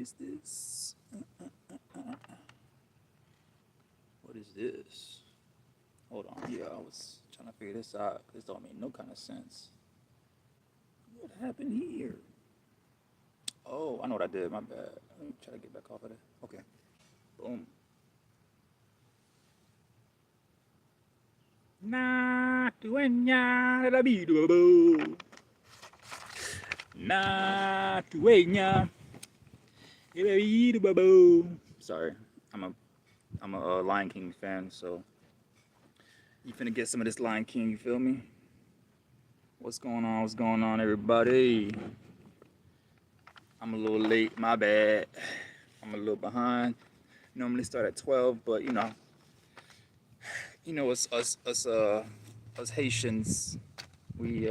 is this? What is this? Hold on. Yeah, I was trying to figure this out. This don't make no kind of sense. What happened here? Oh, I know what I did. My bad. Let me try to get back off of that. Okay. Boom. Na tuenya la bidu. Na tuenya la bidu. Sorry, I'm a Lion King fan, so you finna get some of this Lion King. You feel me? What's going on? What's going on, everybody? I'm a little late. My bad. I'm a little behind. Normally start at 12, but us Haitians, we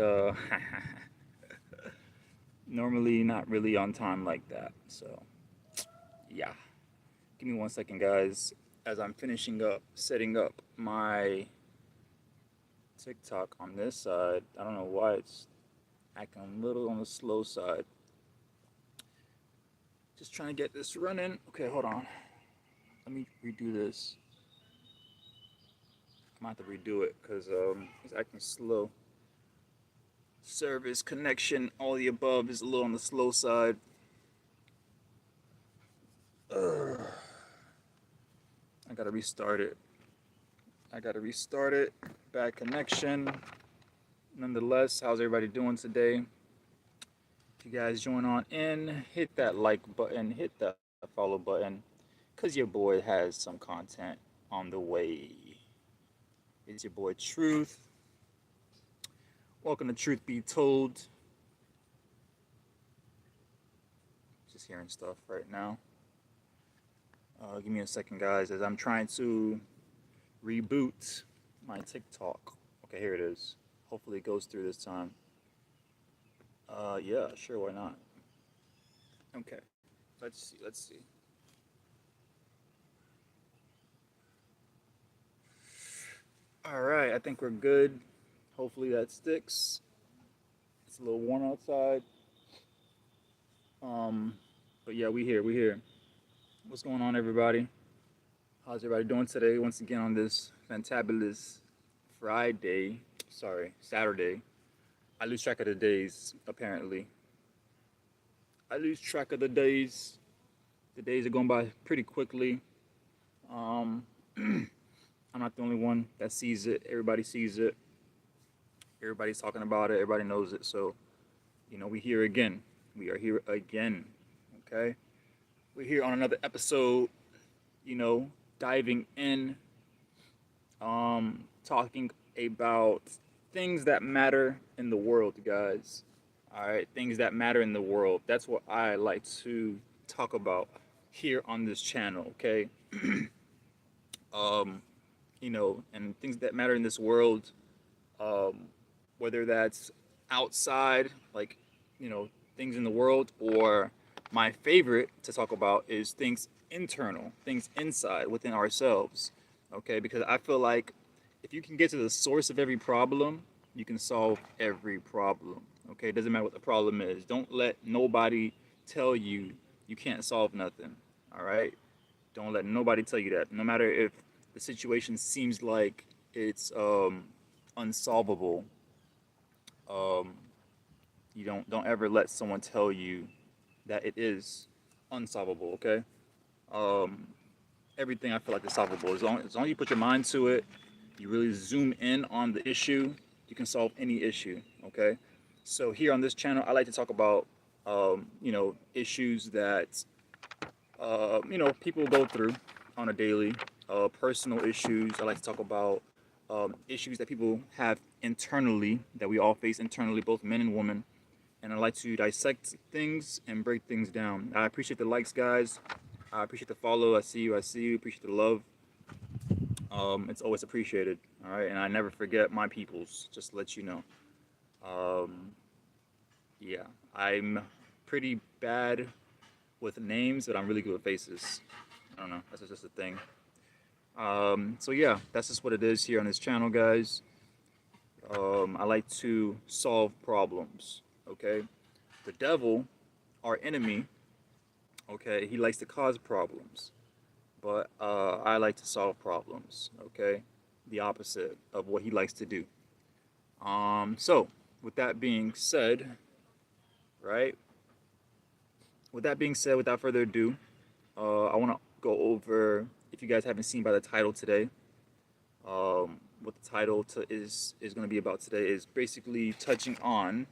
normally not really on time like that. So yeah, give me 1 second, guys, as I'm finishing up setting up my TikTok on this side. I don't know why it's acting a little on the slow side. Just trying to get this running. Okay, hold on. Let me redo this. I might have to redo it because it's acting slow. Service, connection, all the above is a little on the slow side. Ugh. I gotta restart it. Bad connection. Nonetheless, how's everybody doing today? If you guys join on in, hit that like button, hit that follow button, because your boy has some content on the way. It's your boy Truth. Welcome to Truth Be Told. Just hearing stuff right now. Give me a second, guys, as I'm trying to reboot my TikTok. Okay, here it is. Hopefully it goes through this time. Yeah, sure, why not? Okay, let's see. All right, I think we're good. Hopefully that sticks. It's a little warm outside. Um, but yeah, we here. What's going on, everybody? How's everybody doing today? Once again on this fantabulous Friday. Sorry, Saturday. I lose track of the days, apparently. I lose track of the days. The days are going by pretty quickly. Um, I'm not the only one that sees it. Everybody sees it. Everybody's talking about it. Everybody knows it. So, we here again. We are here again. Okay? We're here on another episode, diving in, talking about things that matter in the world, guys. All right, things that matter in the world. That's what I like to talk about here on this channel, okay? um, and things that matter in this world, um, whether that's outside, like, things in the world, or my favorite to talk about is things internal, things inside within ourselves, okay? Because I feel like if you can get to the source of every problem, you can solve every problem, okay? It doesn't matter what the problem is. Don't let nobody tell you you can't solve nothing, all right? Don't let nobody tell you that. No matter if the situation seems like it's unsolvable, um, you don't ever let someone tell you that it is unsolvable. Okay, um, everything I feel like is solvable as long as you put your mind to it. You really zoom in on the issue. You can solve any issue. Okay, so here on this channel, I like to talk about issues that people go through on a daily, personal issues. I like to talk about issues that people have internally, that we all face internally, both men and women. And I like to dissect things and break things down. I appreciate the likes, guys. I appreciate the follow. I see you. I see you. Appreciate the love. It's always appreciated. All right, and I never forget my peoples. Just to let you know. Um, yeah, I'm pretty bad with names, but I'm really good with faces. I don't know. That's just a thing. So yeah, that's just what it is here on this channel, guys. I like to solve problems. Okay, the devil, our enemy, Okay, he likes to cause problems, but I like to solve problems. Okay, the opposite of what he likes to do. So with that being said, right? With that being said, without further ado, I want to go over. If you guys haven't seen by the title today, what the title is going to be about today is basically touching on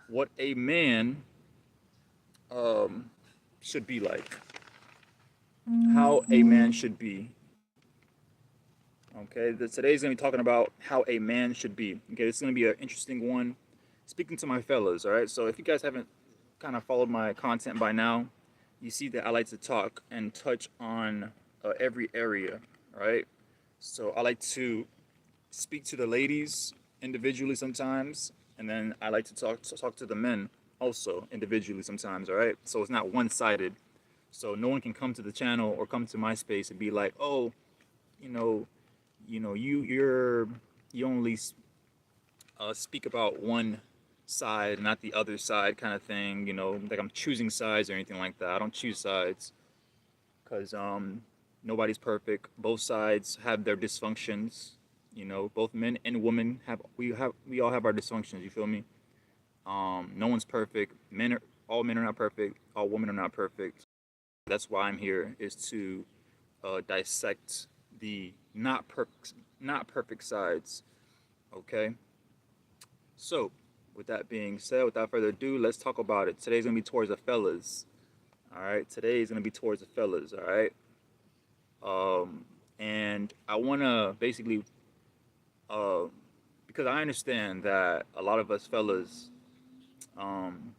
what a man um, should be like, how a man should be. Okay, today's gonna be talking about how a man should be. Okay, this is gonna be an interesting one. Speaking to my fellas, all right. So if you guys haven't kind of followed my content by now, you see that I like to talk and touch on every area, right? So I like to speak to the ladies individually sometimes, and then I like to talk to the men also individually sometimes, all right? So it's not one-sided. So no one can come to the channel or come to my space and be like, "Oh, you know, you only speak about one side, not the other side," kind of thing. Like I'm choosing sides or anything like that. I don't choose sides because nobody's perfect. Both sides have their dysfunctions. Both men and women we all have our dysfunctions. You feel me? No one's perfect. All men are not perfect. All women are not perfect. That's why I'm here is to dissect the not perfect sides. Okay. So, with that being said, without further ado, let's talk about it. Today's gonna be towards the fellas. All right. Today is gonna be towards the fellas. All right. And I wanna basically, uh, because I understand that a lot of us fellas,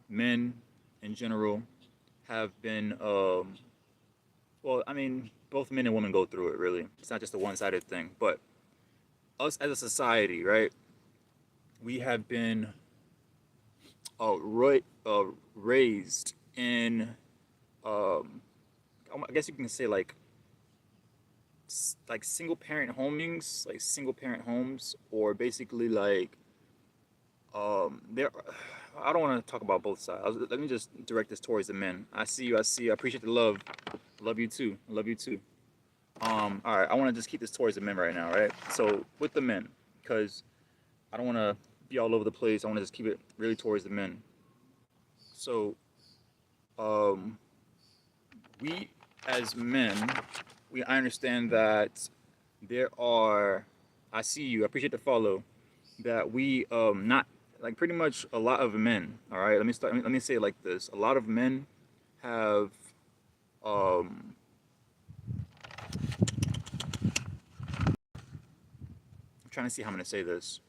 men in general, have been, well, I mean, both men and women go through it. Really, it's not just a one-sided thing. But us as a society, right? We have been raised in um, I guess you can say like single parent homes, or basically like there. I don't want to talk about both sides. Let me just direct this towards the men. I see you. I see you. I appreciate the love. Love you too. Love you too. All right. I want to just keep this towards the men right now, right? So with the men, because I don't want to be all over the place. I want to just keep it really towards the men. So, um, we as men, I understand that there are. I see you. I appreciate the follow. That we not like pretty much a lot of men. All right. Let me start. Let me say it like this. A lot of men have. Um, I'm trying to see how I'm gonna say this.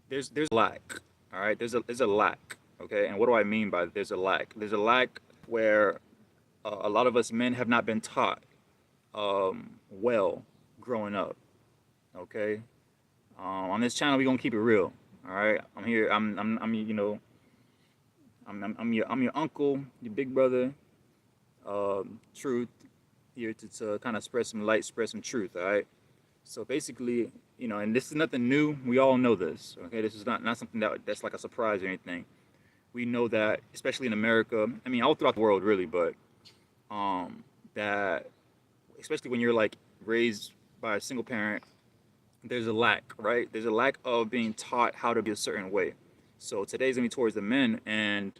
There's a lack. All right. There's a lack. Okay. And what do I mean by there's a lack? There's a lack where a lot of us men have not been taught well growing up. Okay. On this channel, we gonna keep it real. All right. I'm here. I'm your uncle, your big brother. Truth here to kind of spread some light, spread some truth. All right. So basically, and this is nothing new. We all know this. Okay. This is not something that's like a surprise or anything. We know that, especially in America. I mean, all throughout the world, really. But that especially when you're like raised by a single parent, there's a lack, right? There's a lack of being taught how to be a certain way. So today's gonna be towards the men, and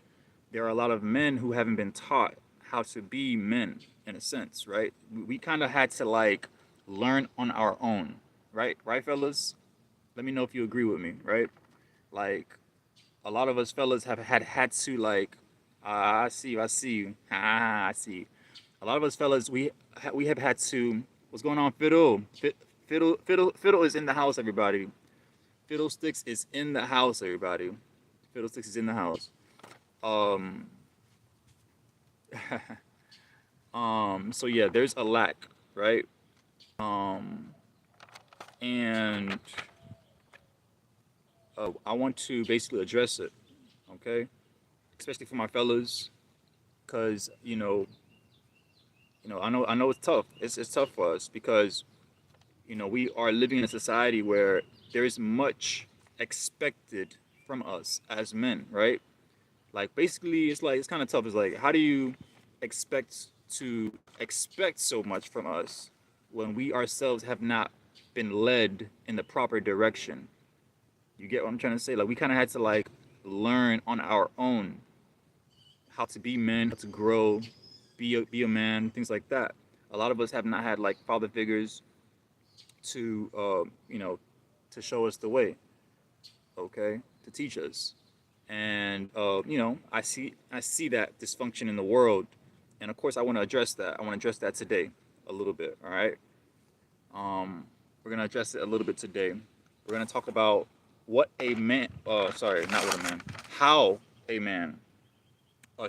there are a lot of men who haven't been taught how to be men in a sense, right? We kind of had to like learn on our own, right? Right, fellas? Let me know if you agree with me, right? Like a lot of us fellas have had to like, I see you, I see you, I see you. A lot of us fellas, we have had to. What's going on, Fiddle? Fiddle is in the house, everybody. Fiddlesticks is in the house, everybody. Fiddlesticks is in the house. Um, so yeah, there's a lack, right? Um, and I want to basically address it, okay? Especially for my fellas, because I know it's tough. It's tough for us because we are living in a society where there is much expected from us as men, right? Like basically, it's like it's kind of tough. It's like how do you expect to expect so much from us when we ourselves have not been led in the proper direction? You get what I'm trying to say? Like we kind of had to like learn on our own how to be men, how to grow, be a man, things like that. A lot of us have not had like father figures to to show us the way, okay, to teach us. And I see that dysfunction in the world, and of course I want to address that. I want to address that today a little bit. All right, we're gonna address it a little bit today. We're gonna talk about what a man. Sorry, not what a man. How a man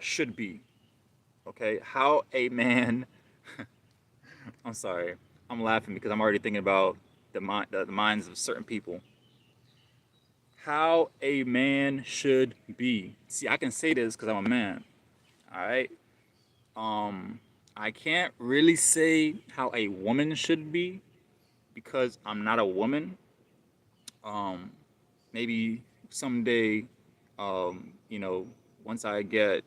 should be. Okay, how a man. I'm sorry. I'm laughing because I'm already thinking about the minds of certain people. How a man should be. See, I can say this because I'm a man. All right. Um, I can't really say how a woman should be because I'm not a woman. Um, Maybe someday, you know, once I get,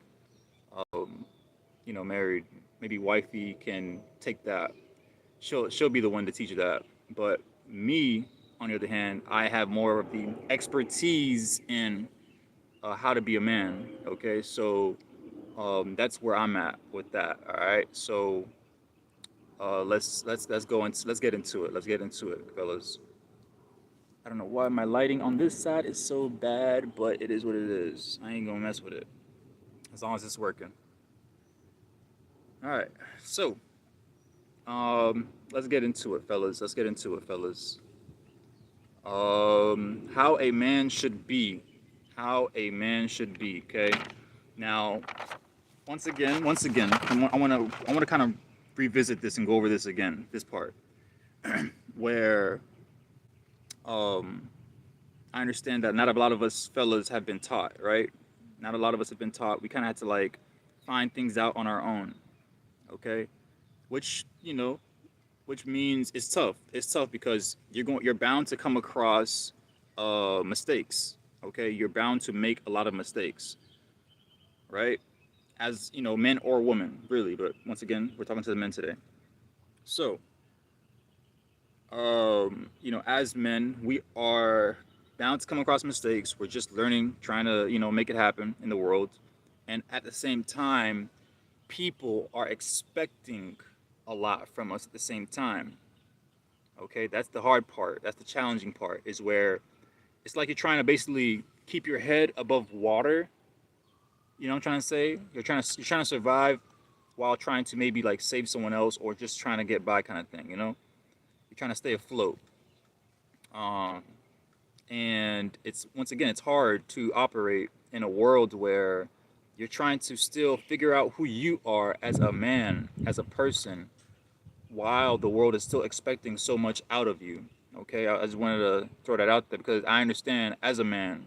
married, maybe wifey can take that. She'll be the one to teach that. But me, on the other hand, I have more of the expertise in how to be a man. Okay, so that's where I'm at with that. All right, so let's go into let's get into it. Let's get into it, fellas. I don't know why my lighting on this side is so bad, but it is what it is. I ain't gonna mess with it as long as it's working. All right, so let's get into it, fellas. Let's get into it, fellas. How a man should be. How a man should be. Okay. Now, once again, I want to kind of revisit this and go over this again. This part where um, I understand that not a lot of us fellas have been taught, right? Not a lot of us have been taught. We kind of had to like find things out on our own, okay? Which which means it's tough. It's tough because you're bound to come across mistakes, okay? You're bound to make a lot of mistakes, right? As men or women, really. But once again, we're talking to the men today. So, as men, we are bound to come across mistakes. We're just learning, trying to, make it happen in the world. And at the same time, people are expecting a lot from us at the same time. Okay, that's the hard part. That's the challenging part, is where it's like you're trying to basically keep your head above water. You know what I'm trying to say? You're trying to survive while trying to maybe like save someone else or just trying to get by kind of thing. You're trying to stay afloat. Um, and it's once again it's hard to operate in a world where you're trying to still figure out who you are as a man, as a person, while the world is still expecting so much out of you. Okay, I just wanted to throw that out there because I understand as a man.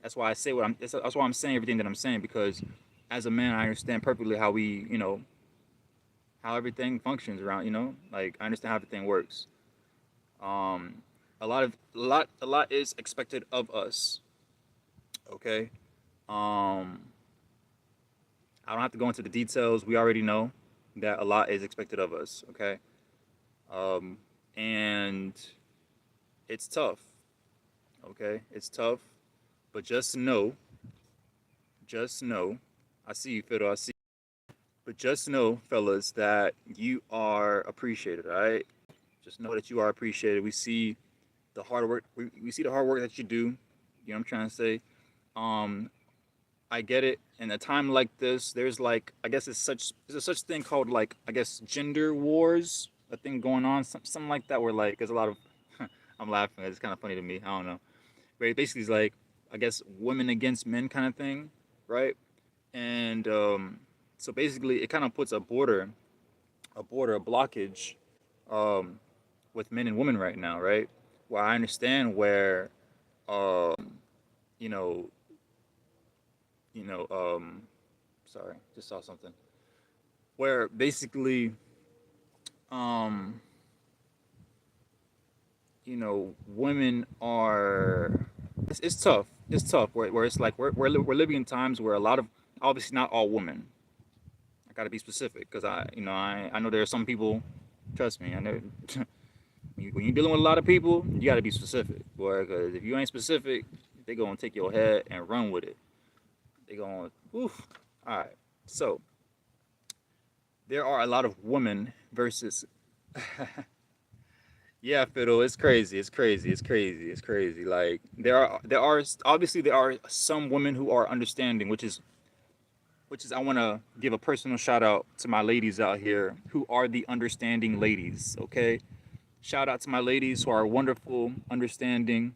That's why I say what I'm. That's why I'm saying everything that I'm saying, because as a man, I understand perfectly how how everything functions around. Like I understand how everything works. Um, a lot is expected of us. Okay. Um, I don't have to go into the details. We already know that a lot is expected of us. Okay. Um, and it's tough. Okay, it's tough, but just know. I see you, Fiddle. I see. But just know, fellas, that you are appreciated. All right. Just know that you are appreciated. We see the hard work. We see the hard work that you do. You know what I'm trying to say? Um, I get it. In a time like this, there's like I guess there's a such thing called like I guess gender wars, a thing going on, something like that, where like there's a lot of I'm laughing. It's kind of funny to me. I don't know. But it basically is like I guess women against men kind of thing, right? And so basically, it kind of puts a blockage um, with men and women right now, right? Well, I understand where you know, you know, sorry, just saw something where basically, um, women are. It's tough. it's tough. Where it's like we're living in times where a lot of, obviously not all women. I gotta be specific because I know there are some people. Trust me, I know. When you're dealing with a lot of people, you gotta be specific, boy. Because if you ain't specific, they gonna take your head and run with it. They gonna, oof. All right. So there are a lot of women versus. Yeah, Fiddle, it's crazy. It's crazy. It's crazy. It's crazy. Like there are obviously there are some women who are understanding, which is I want to give a personal shout out to my ladies out here who are the understanding ladies. Okay, shout out to my ladies who are wonderful, understanding.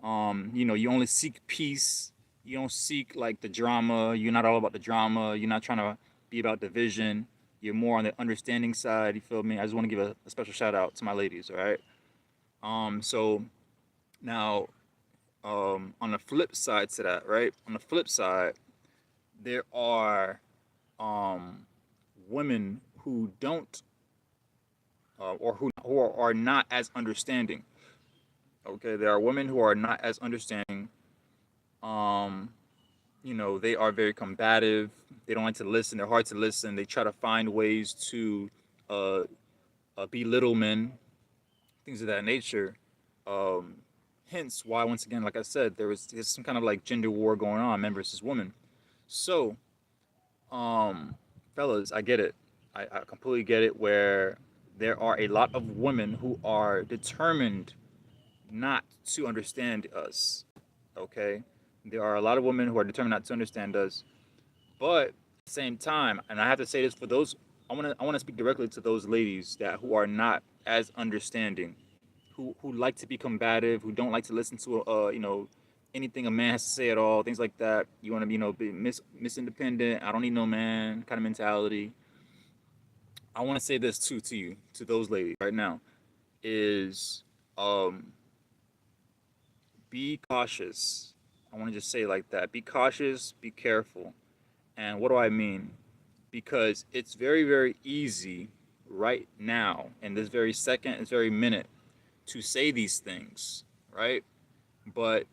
You only seek peace. You don't seek like the drama. You're not all about the drama. You're not trying to be about division. You're more on the understanding side. You feel me? I just want to give a special shout out to my ladies. All right. So now, on the flip side to that, right? On the flip side, there are um, women who don't, or who are not as understanding. Okay, there are women who are not as understanding. Um, they are very combative. They don't like to listen. They're hard to listen. They try to find ways to uh, belittle men, things of that nature. Um, Hence why, once again, like I said, there's some kind of like gender war going on, men versus women. So, um, fellas, I get it. I completely get it. Where there are a lot of women who are determined not to understand us. Okay, there are a lot of women who are determined not to understand us. But at the same time, and I have to say this for those, I want to speak directly to those ladies that who are not as understanding, who like to be combative, who don't like to listen to anything a man has to say at all, things like that. You want to be be miss independent. I don't need no man kind of mentality. I want to say this too to you, to those ladies right now, is um be cautious. I want to just say it like that. Be cautious, be careful. And what do I mean? Because it's very, very easy right now, in this very second, this very minute, to say these things, right? But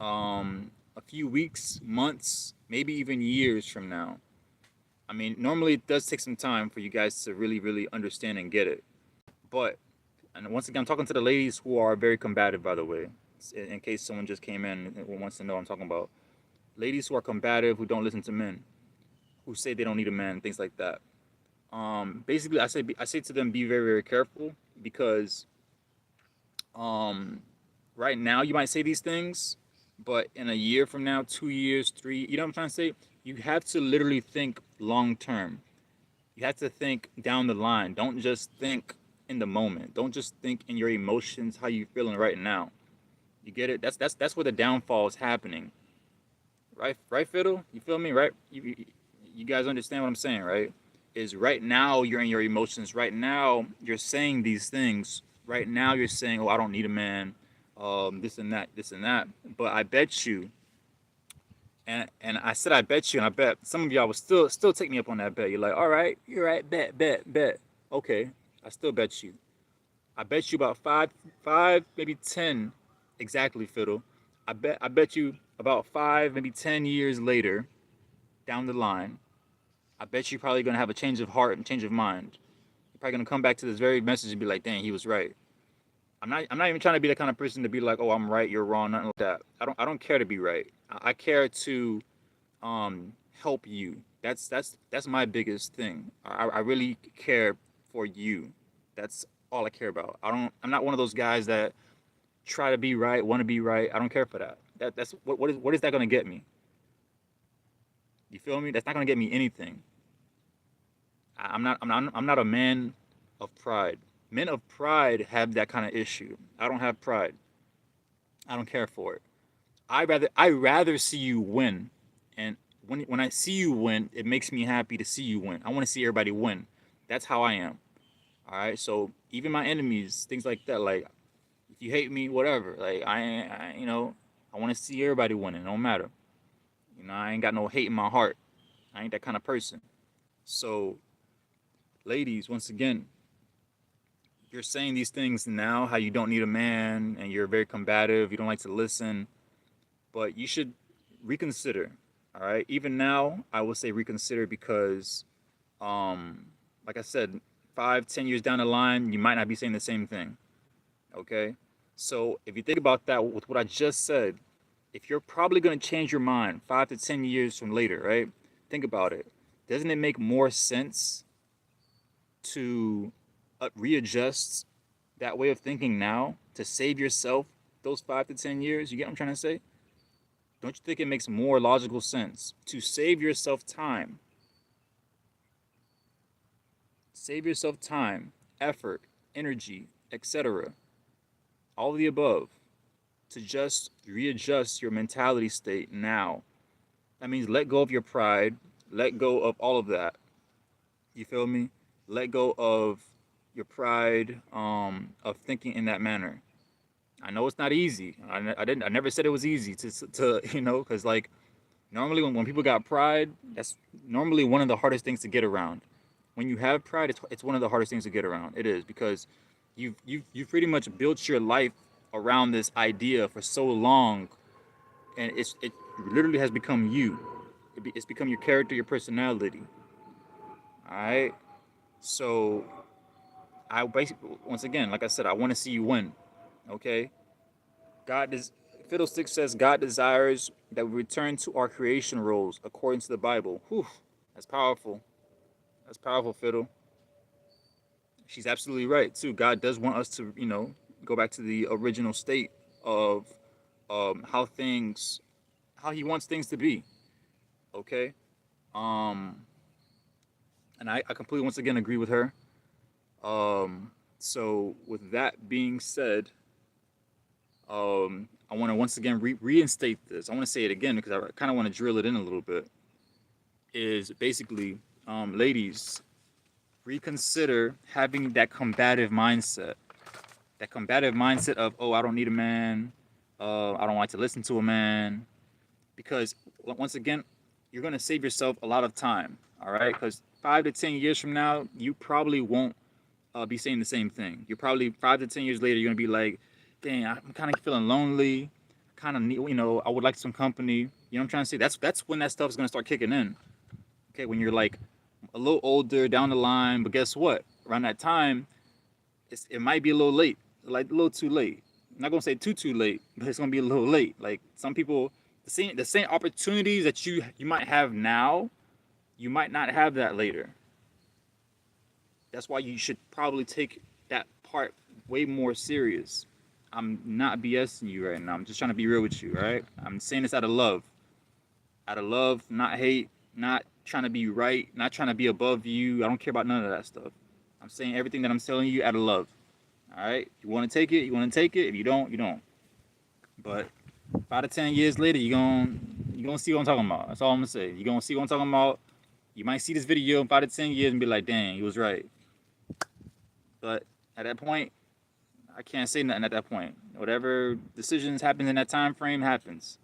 a few weeks, months, maybe even years from now, I mean, normally it does take some time for you guys to really, really understand and get it. But, and once again, I'm talking to the ladies who are very combative, by the way, in case someone just came in and wants to know what I'm talking about. Ladies who are combative, who don't listen to men, who say they don't need a man, things like that. Basically, I say to them, be very, very careful because um, right now you might say these things, but in a year from now, 2 years, three, you know what I'm trying to say? You have to literally think long term. You have to think down the line. Don't just think in the moment. Don't just think in your emotions, how you feeling right now. You get it? That's where the downfall is happening. Right, Fiddle? You feel me? Right? You guys understand what I'm saying, right? Is right now you're in your emotions. Right now you're saying these things. Right now you're saying, "Oh, I don't need a man," this and that, this and that. But I bet you, and I said I bet you, and I bet some of y'all will still take me up on that bet. You're like, "All right, you're right, bet." Okay, I still bet you. I bet you about five, maybe 10, exactly, Fiddle. I bet you about 5, maybe 10 years later, down the line, I bet you're probably gonna have a change of heart and change of mind. You're probably gonna come back to this very message and be like, "Dang, he was right." I'm not even trying to be the kind of person to be like, "Oh, I'm right, you're wrong," nothing like that. I don't care to be right. I care to help you. That's my biggest thing. I really care for you. That's all I care about. I'm not one of those guys that try to be right, want to be right. I don't care for that. That's what is that gonna get me? You feel me? That's not gonna get me anything. I'm not a man of pride. Men of pride have that kind of issue. I don't have pride. I don't care for it. I rather see you win, and when I see you win, it makes me happy to see you win. I want to see everybody win. That's how I am. All right. So even my enemies, things like that. Like if you hate me, whatever. Like I want to see everybody winning. It don't matter. I ain't got no hate in my heart. I ain't that kind of person. So, ladies, once again, you're saying these things now, how you don't need a man and you're very combative, you don't like to listen. but you should reconsider. All right. Even now, I will say reconsider because, um, like I said, 5, 10 years down the line, you might not be saying the same thing. Okay. So if you think about that with what I just said, if you're probably going to change your mind 5 to 10 years from later, right? Think about it. Doesn't it make more sense to readjust that way of thinking now to save yourself those 5 to 10 years? You get what I'm trying to say? Don't you think it makes more logical sense to save yourself time, effort, energy, etc., all of the above, to just readjust your mentality state now? That means let go of your pride, let go of all of that. You feel me? Let go of your pride of thinking in that manner. I know it's not easy. I never said it was easy to because like normally when people got pride, that's normally one of the hardest things to get around. When you have pride, it's one of the hardest things to get around. It is because you've pretty much built your life around this idea for so long, and it literally has become you. It's become your character, your personality. All right. So I basically, once again, like I said, I want to see you win. Okay. God does. Fiddlestick says God desires that we return to our creation roles according to the Bible. Whew, that's powerful. That's powerful, Fiddle. She's absolutely right too. God does want us to, go back to the original state of how He wants things to be. Okay. Um, and I completely once again agree with her. So with that being said, I want to once again reinstate this. I want to say it again because I kind of want to drill it in a little bit. Is basically, ladies, reconsider having that combative mindset. That combative mindset of, oh, I don't need a man. I don't like to listen to a man. Because once again, you're going to save yourself a lot of time. All right. Because 5 to 10 years from now, you probably won't be saying the same thing. You're probably 5 to 10 years later, you're gonna be like, dang, I'm kind of feeling lonely. Kind of need, I would like some company. You know what I'm trying to say? That's when that stuff's gonna start kicking in. Okay, when you're like a little older down the line, but guess what? Around that time, it might be a little late, like a little too late. I'm not gonna say too late, but it's gonna be a little late. Like some people, the same opportunities that you might have now, you might not have that later. That's why you should probably take that part way more serious. I'm not BSing you right now. I'm just trying to be real with you, right? I'm saying this out of love, not hate, not trying to be right, not trying to be above you. I don't care about none of that stuff. I'm saying everything that I'm telling you out of love. All right? You want to take it, you want to take it. If you don't, you don't. But 5 to 10 years later, you gonna see what I'm talking about. That's all I'm gonna say. You're gonna see what I'm talking about. You might see this video in 5 to 10 years and be like, dang, he was right. But at that point, I can't say nothing at that point. Whatever decisions happen in that time frame happens.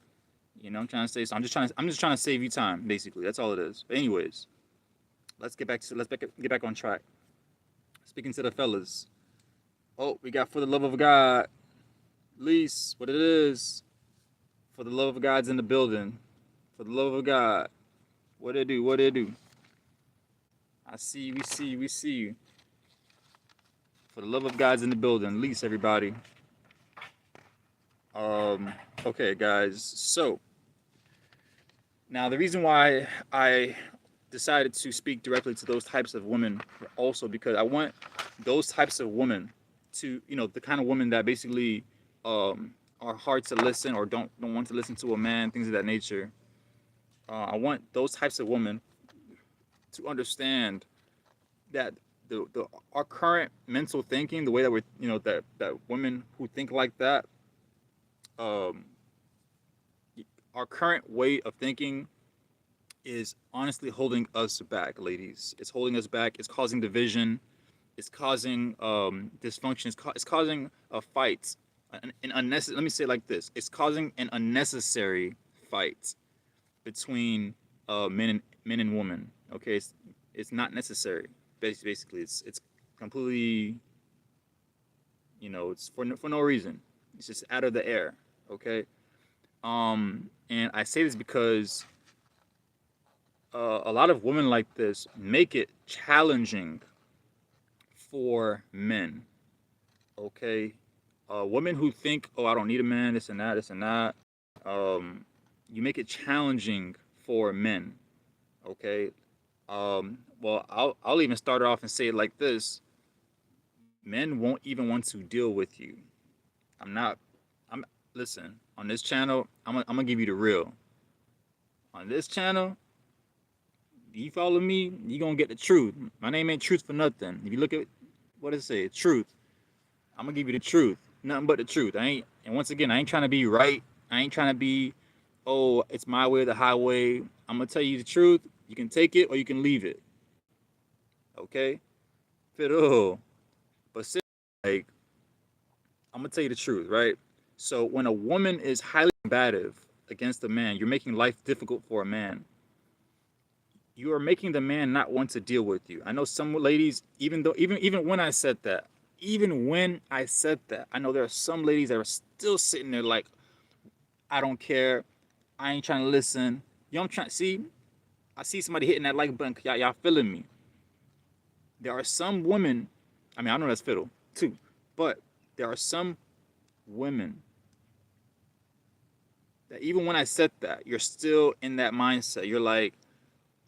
You know what I'm trying to say? So I'm just trying to save you time, basically. That's all it is. But anyways, let's get back on track. Speaking to the fellas. Oh, we got For the Love of God. Lease, what it is. For the Love of God's in the building. For the love of God. What it do? What it do? I see you, we see you. For the love of God's in the building. Lease, everybody. Um, okay, guys. So now the reason why I decided to speak directly to those types of women also because I want those types of women to, the kind of women that basically are hard to listen or don't want to listen to a man, things of that nature. I want those types of women to understand that the our current mental thinking, the way that we're, that women who think like that, um, our current way of thinking is honestly holding us back, ladies. It's holding us back. It's causing division. It's causing dysfunction. It's causing a fight. An unnecessary. Let me say it like this: it's causing an unnecessary fight between men and women. Okay, it's not necessary. Basically, it's completely, it's for no reason. It's just out of the air. Okay. And I say this because a lot of women like this make it challenging for men. Okay, women who think, oh, I don't need a man, this and that, this and that. Um, you make it challenging for men. Okay. Well, I'll even start off and say it like this: men won't even want to deal with you. I'm not. I'm listen on this channel. I'm gonna give you the real. On this channel, you follow me, you gonna get the truth. My name ain't Truth for nothing. If you look at what it say, truth. I'm gonna give you the truth. Nothing but the truth. I ain't. And once again, I ain't trying to be right. I ain't trying to be, oh, it's my way or the highway. I'm gonna tell you the truth. You can take it or you can leave it. Okay. Pero, but like, I'm gonna tell you the truth, right? So when a woman is highly combative against a man, you're making life difficult for a man. You are making the man not want to deal with you. I know some ladies, even when I said that, even when I said that, I know there are some ladies that are still sitting there like, I don't care, I ain't trying to listen. You know, I'm trying. See, I see somebody hitting that like button. Y'all feeling me? There are some women. I mean, I know that's fiddle too, but there are some women that even when I said that, you're still in that mindset.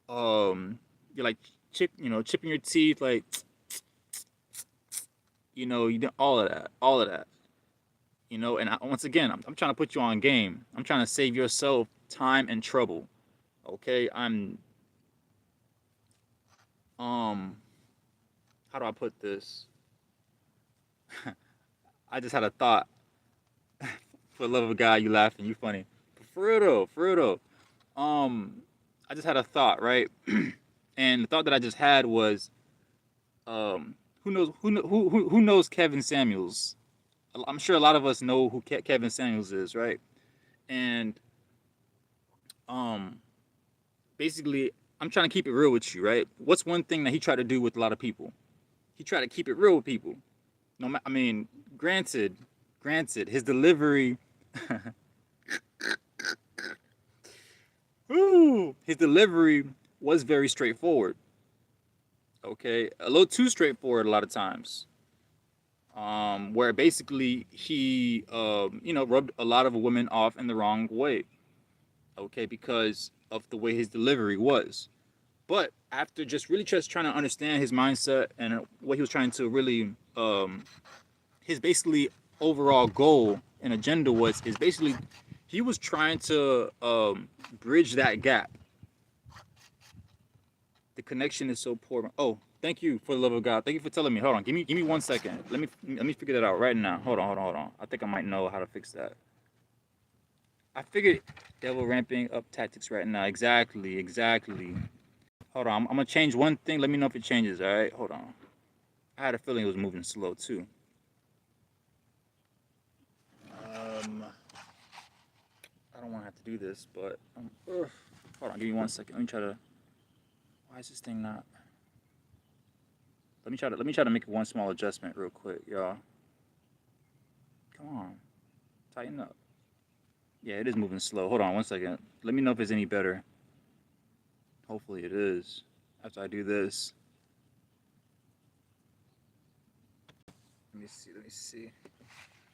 Um, you're like chipping your teeth, like you do all of that, And once again, I'm trying to put you on game. I'm trying to save yourself time and trouble. Okay, um, how do I put this? I just had a thought. For the love of God, you laughing, you funny. But for real though, I just had a thought, right? And the thought that I just had was, who knows who knows Kevin Samuels? I'm sure a lot of us know who Kevin Samuels is, right? And um, basically, I'm trying to keep it real with you, right? What's one thing that he tried to do with a lot of people? He tried to keep it real with people. No, I mean, granted, his delivery, his delivery was very straightforward. Okay, a little too straightforward a lot of times. Where basically he, rubbed a lot of women off in the wrong way. Okay, because of the way his delivery was. But after just trying to understand his mindset and what he was trying to really, his basically overall goal and agenda was is basically he was trying to bridge that gap. The connection is so poor. Oh, thank you for the love of God. Thank you for telling me. Hold on, give me 1 second. Let me figure that out right now. Hold on. I think I might know how to fix that. I figured devil ramping up tactics right now. Exactly. Hold on, I'm gonna change one thing. Let me know if it changes. All right, hold on. I had a feeling it was moving slow too. I don't want to have to do this, but hold on. Give me 1 second. Let me try to. Why is this thing not? Let me try to make one small adjustment real quick, y'all. Come on, tighten up. Yeah, it is moving slow. Hold on 1 second. Let me know if it's any better. Hopefully it is. After I do this. Let me see.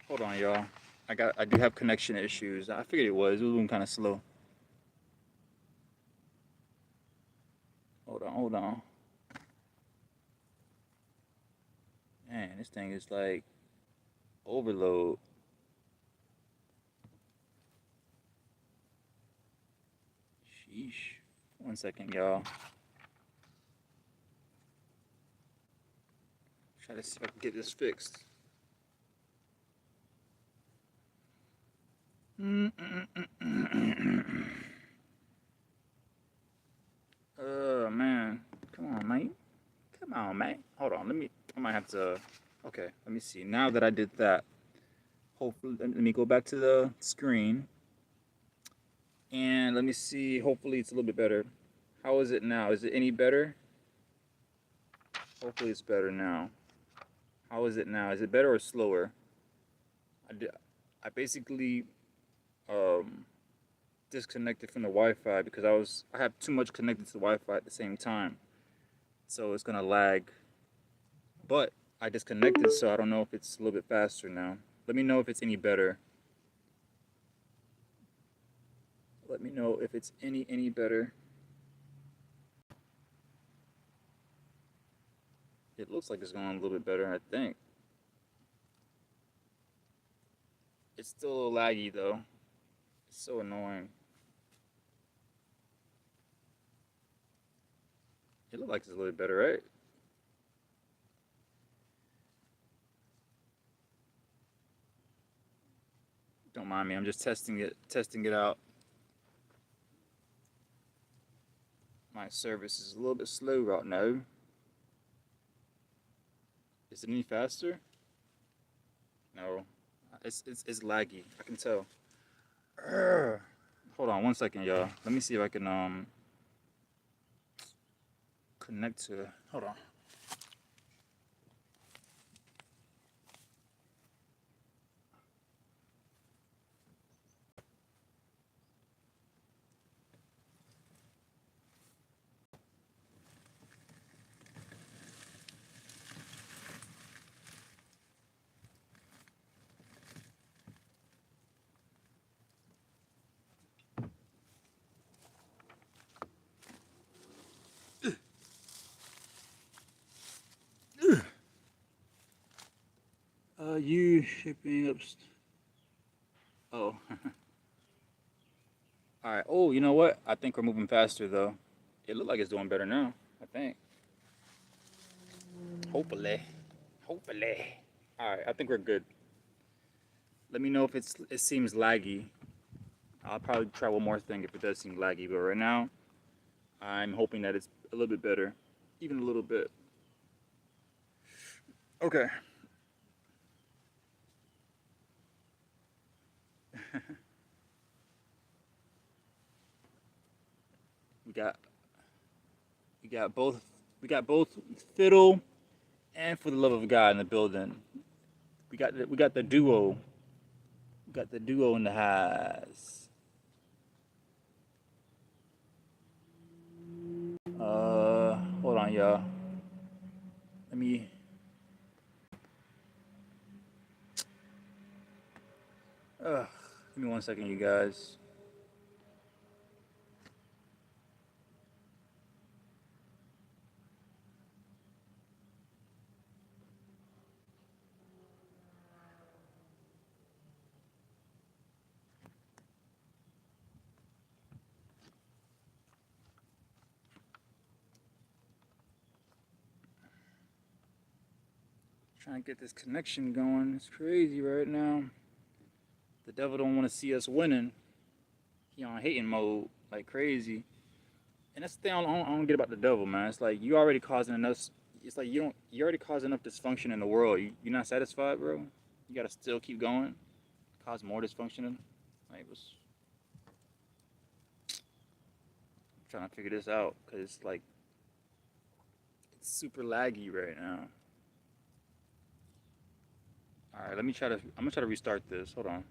Hold on, y'all. I do have connection issues. I figured it was moving kind of slow. Hold on. Man, this thing is like overload. Sheesh. 1 second, y'all. Try to see if I can get this fixed. Man. Come on, mate. Come on, mate. Hold on. I might have to. Okay, let me see. Now that I did that, hopefully, let me go back to the screen. And let me see. Hopefully, it's a little bit better. How is it now? Is it any better? Hopefully, it's better now. How is it now? Is it better or slower? I basically disconnected from the Wi-Fi because I have too much connected to the Wi-Fi at the same time, so it's gonna lag. But I disconnected, so I don't know if it's a little bit faster now. Let me know if it's any better. Let me know if it's any better. It looks like it's going a little bit better, I think. It's still a little laggy though. It's so annoying. It looks like it's a little bit better, right? Don't mind me. I'm just testing it out. My service is a little bit slow right now. Is it any faster? No. It's laggy. I can tell. Urgh. Hold on 1 second, y'all. Let me see if I can connect to. Hold on. You shipping up. Oh. All right. Oh, you know what? I think we're moving faster though. It looked like it's doing better now. I think. Hopefully. Hopefully. All right. I think we're good. Let me know if it seems laggy. I'll probably try one more thing if it does seem laggy. But right now, I'm hoping that it's a little bit better, even a little bit. Okay. we got we got both fiddle and for the love of God in the building. We got the duo. We got the duo in the house. Hold on, y'all. Let me. Give me 1 second, you guys. Trying to get this connection going. It's crazy right now. The devil don't want to see us winning. He on hating mode like crazy. And that's the thing I don't get about the devil, man. It's like you already causing enough. It's like you already caused enough dysfunction in the world. You're not satisfied, bro. You gotta still keep going, cause more dysfunction. Like, I'm trying to figure this out because it's like it's super laggy right now. All right, let me try to. I'm gonna try to restart this. Hold on.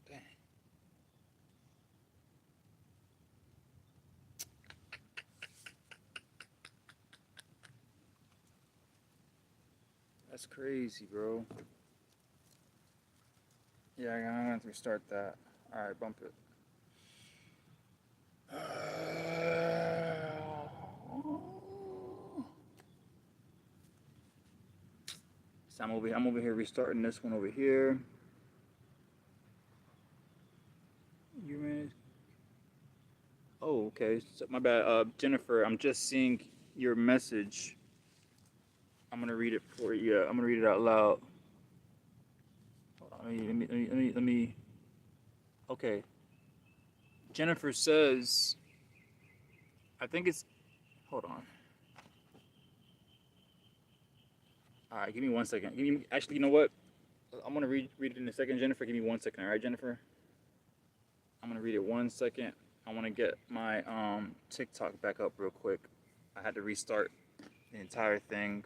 Dang, that's crazy, bro. Yeah, I'm gonna have to restart that. All right, bump it. So I'm over here restarting this one over here. You man. Oh, okay. So, my bad. Jennifer, I'm just seeing your message. I'm gonna read it for you. I'm gonna read it out loud. Hold on, let me. Okay. Jennifer says, I think it's. Hold on. All right, give me 1 second. Actually, you know what? I'm gonna read it in a second, Jennifer. Give me 1 second. All right, Jennifer. I'm gonna read it 1 second. I want to get my TikTok back up real quick. I had to restart the entire thing.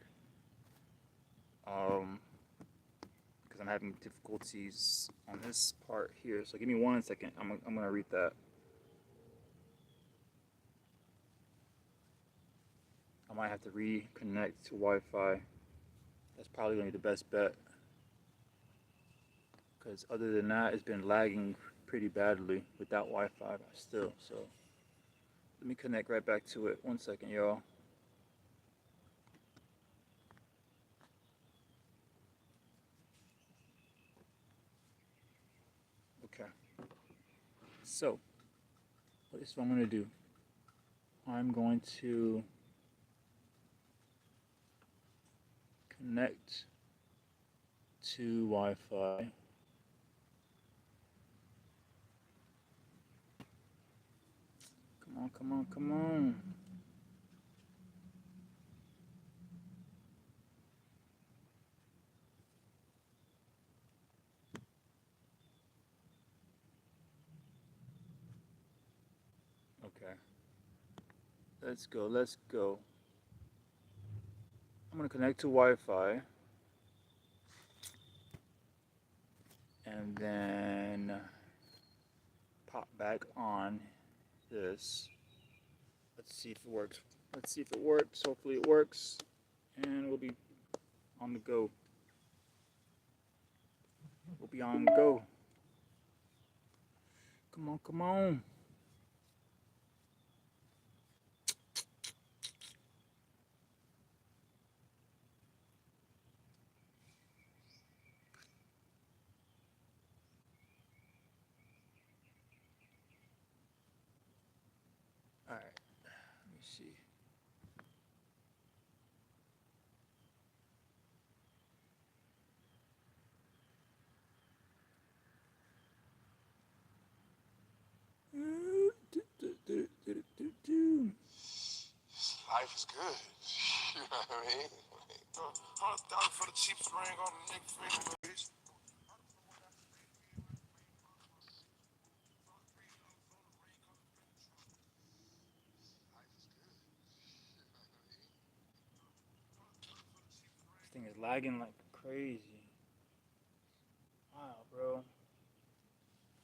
Um, because I'm having difficulties on this part here. So give me 1 second. I'm gonna read that. I might have to reconnect to Wi-Fi. That's probably gonna be the best bet. Because other than that, it's been lagging pretty badly without Wi-Fi still. So let me connect right back to it. 1 second, y'all. Okay. So what is what I'm gonna do? I'm going to connect to Wi-Fi. Come on, come on, come on. Okay. Let's go, let's go. I'm gonna connect to Wi-Fi and then pop back on this. Let's see if it works. Let's see if it works. Hopefully it works. And we'll be on the go. We'll be on go. Come on, come on. All right. Let me see. Life is good. You know what I mean? 100,000 for the cheapest ring on the nigga finger, bitch. This thing is lagging like crazy. Wow, bro.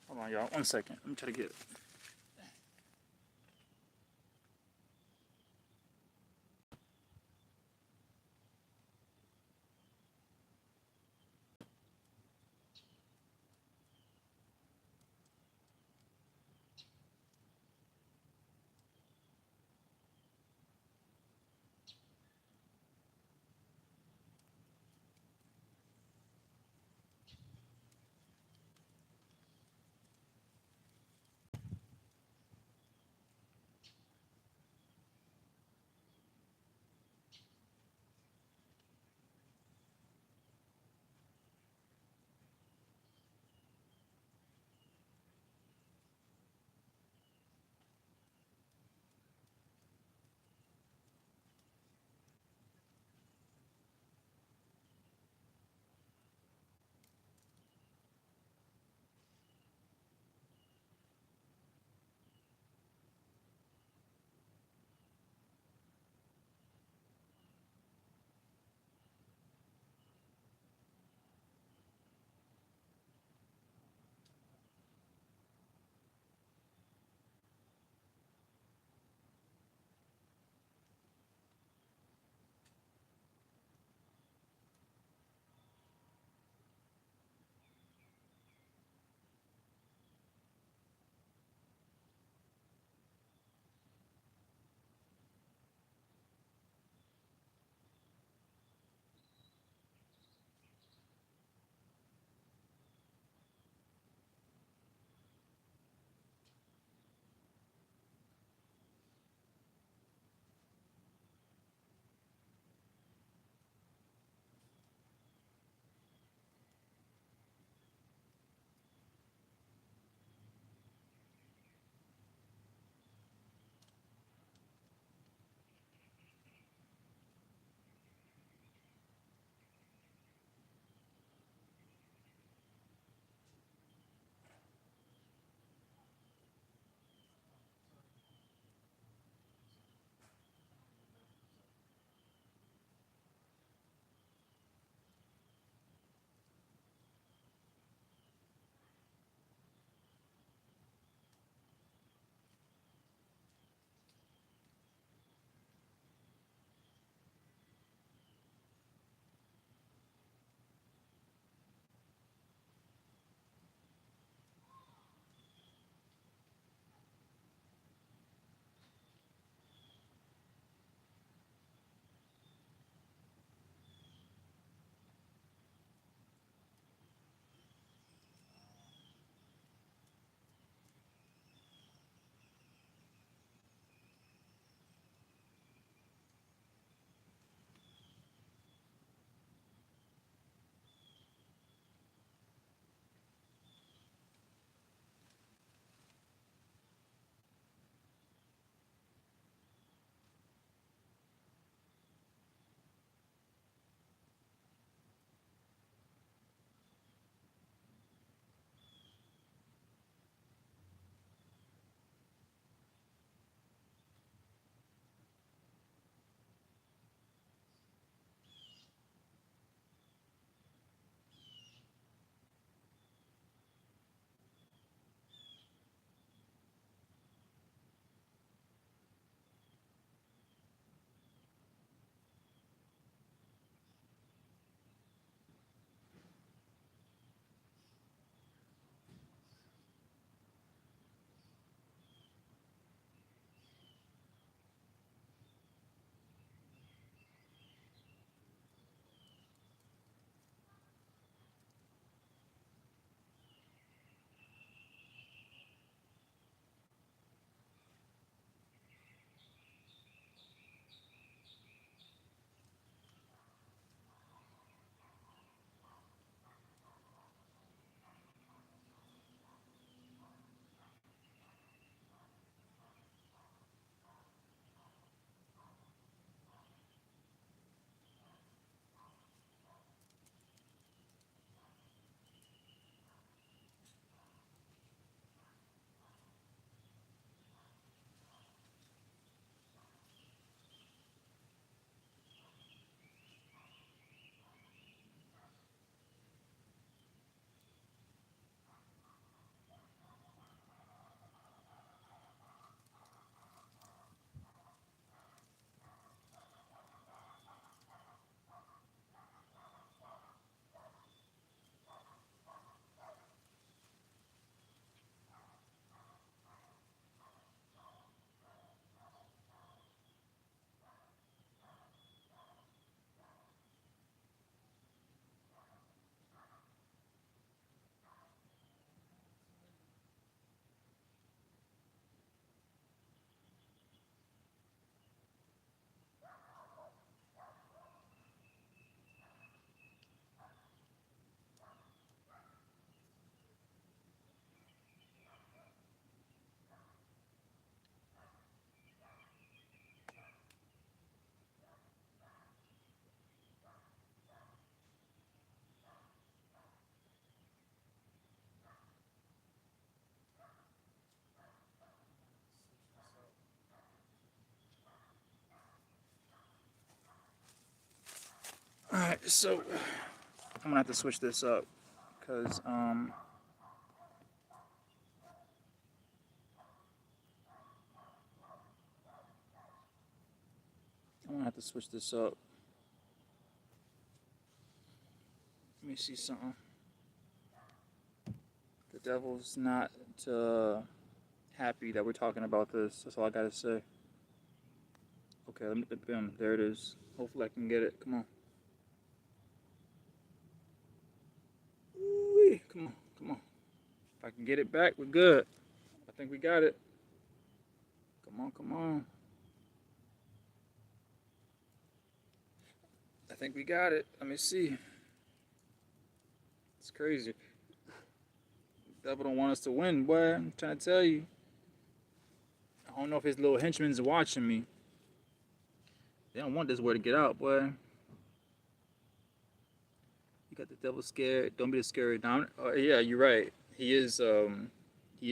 Hold on, y'all. 1 second. Let me try to get it. All right, so I'm gonna have to switch this up because I'm gonna have to switch this up. Let me see something. The devil's not happy that we're talking about this. That's all I gotta say. Okay, let me boom. There it is. Hopefully, I can get it. Come on. Ooh-wee. Come on, come on. If I can get it back, we're good. I think we got it. Come on, come on. I think we got it. Let me see. It's crazy. The devil don't want us to win, boy. I'm trying to tell you. I don't know if his little henchmen's watching me. They don't want this word to get out, boy. You got the devil scared. Don't be scared. Now, yeah, you're right. He is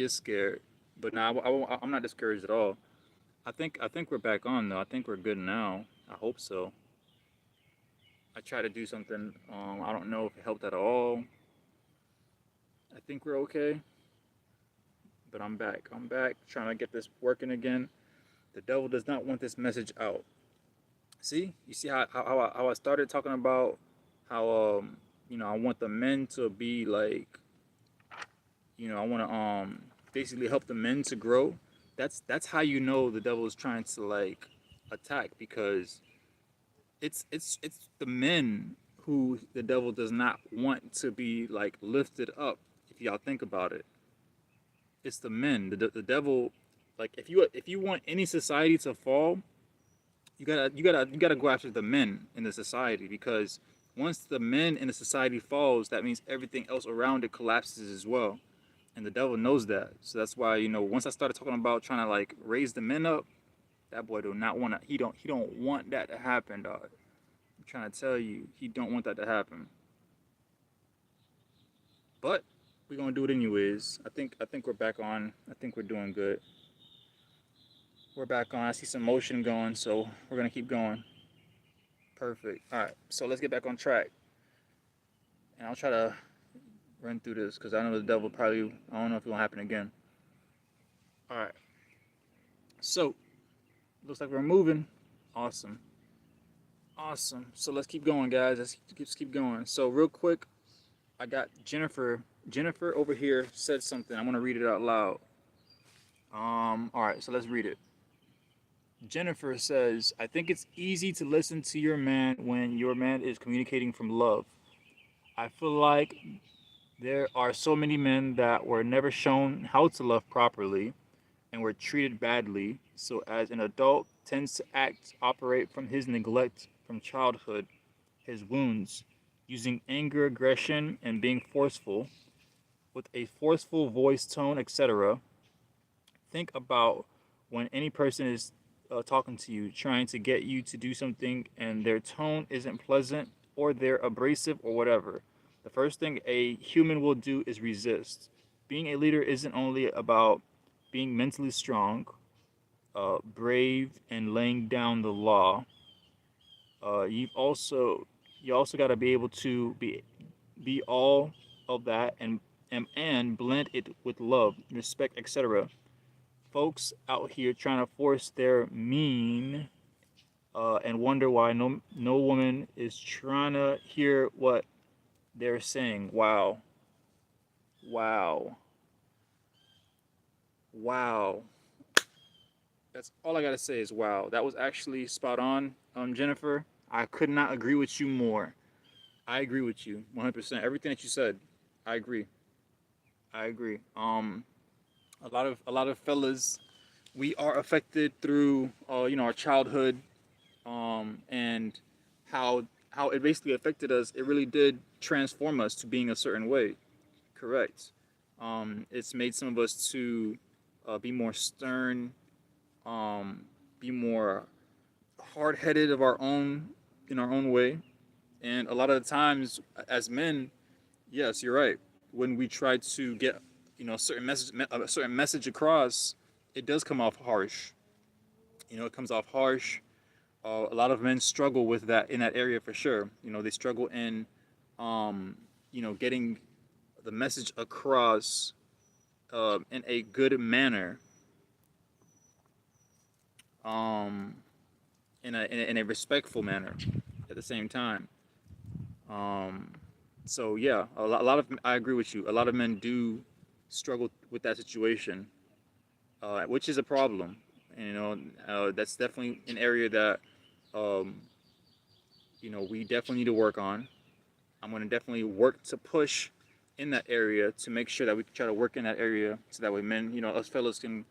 scared. But now I'm not discouraged at all. I think we're back on though. I think we're good now. I hope so. I tried to do something. I don't know if it helped at all. I think we're okay. But I'm back. I'm back trying to get this working again. The devil does not want this message out. See, you see how I started talking about how I want the men to be like, I want to basically help the men to grow. That's how you know the devil is trying to like attack, because it's the men who the devil does not want to be like lifted up. If y'all think about it, it's the men. The devil, like if you want any society to fall, you gotta go after the men in the society, because once the men in the society falls, that means everything else around it collapses as well. And the devil knows that. So that's why, once I started talking about trying to like raise the men up, that boy do not want to. He don't want that to happen, dog. I'm trying to tell you, he don't want that to happen. But we're gonna do it anyways. I think we're back on. I think we're doing good. We're back on. I see some motion going, so we're gonna keep going. Perfect. All right. So let's get back on track, and I'll try to run through this because I know the devil probably. I don't know if it will happen again. All right. So looks like we're moving. Awesome. Awesome. So let's keep going, guys. Let's keep going. So real quick, I got Jennifer. Jennifer over here said something. I'm gonna read it out loud. All right. So let's read it. Jennifer says, "I think it's easy to listen to your man when your man is communicating from love. I feel like there are so many men that were never shown how to love properly and were treated badly, so as an adult tends to operate from his neglect from childhood, his wounds, using anger, aggression, and being forceful, with a forceful voice tone, etc. Think about when any person is talking to you, trying to get you to do something, and their tone isn't pleasant, or they're abrasive, or whatever. The first thing a human will do is resist. Being a leader isn't only about being mentally strong, brave, and laying down the law. You also got to be able to be all of that, and blend it with love, respect, etc. Folks out here trying to force their mean, and wonder why no woman is trying to hear what they're saying. Wow, wow, wow. That's all I gotta say is wow. That was actually spot on, Jennifer. I could not agree with you more. I agree with you 100%. Everything that you said, I agree. I agree. A lot of fellas, we are affected through our childhood, and how it basically affected us. It really did transform us to being a certain way. Correct. It's made some of us to be more stern, be more hard-headed of our own in our own way. And a lot of the times, as men, yes, you're right. When we try to get a certain message across, it does come off harsh. It comes off harsh. A lot of men struggle with that in that area for sure. They struggle in, um, getting the message across in a good manner, um, in a respectful manner at the same time. Um, so yeah, a lot of I agree with you. A lot of men do struggle with that situation, which is a problem. And, that's definitely an area that um, we definitely need to work on. I'm going to definitely work to push in that area to make sure that we can try to work in that area so that way men, us fellas can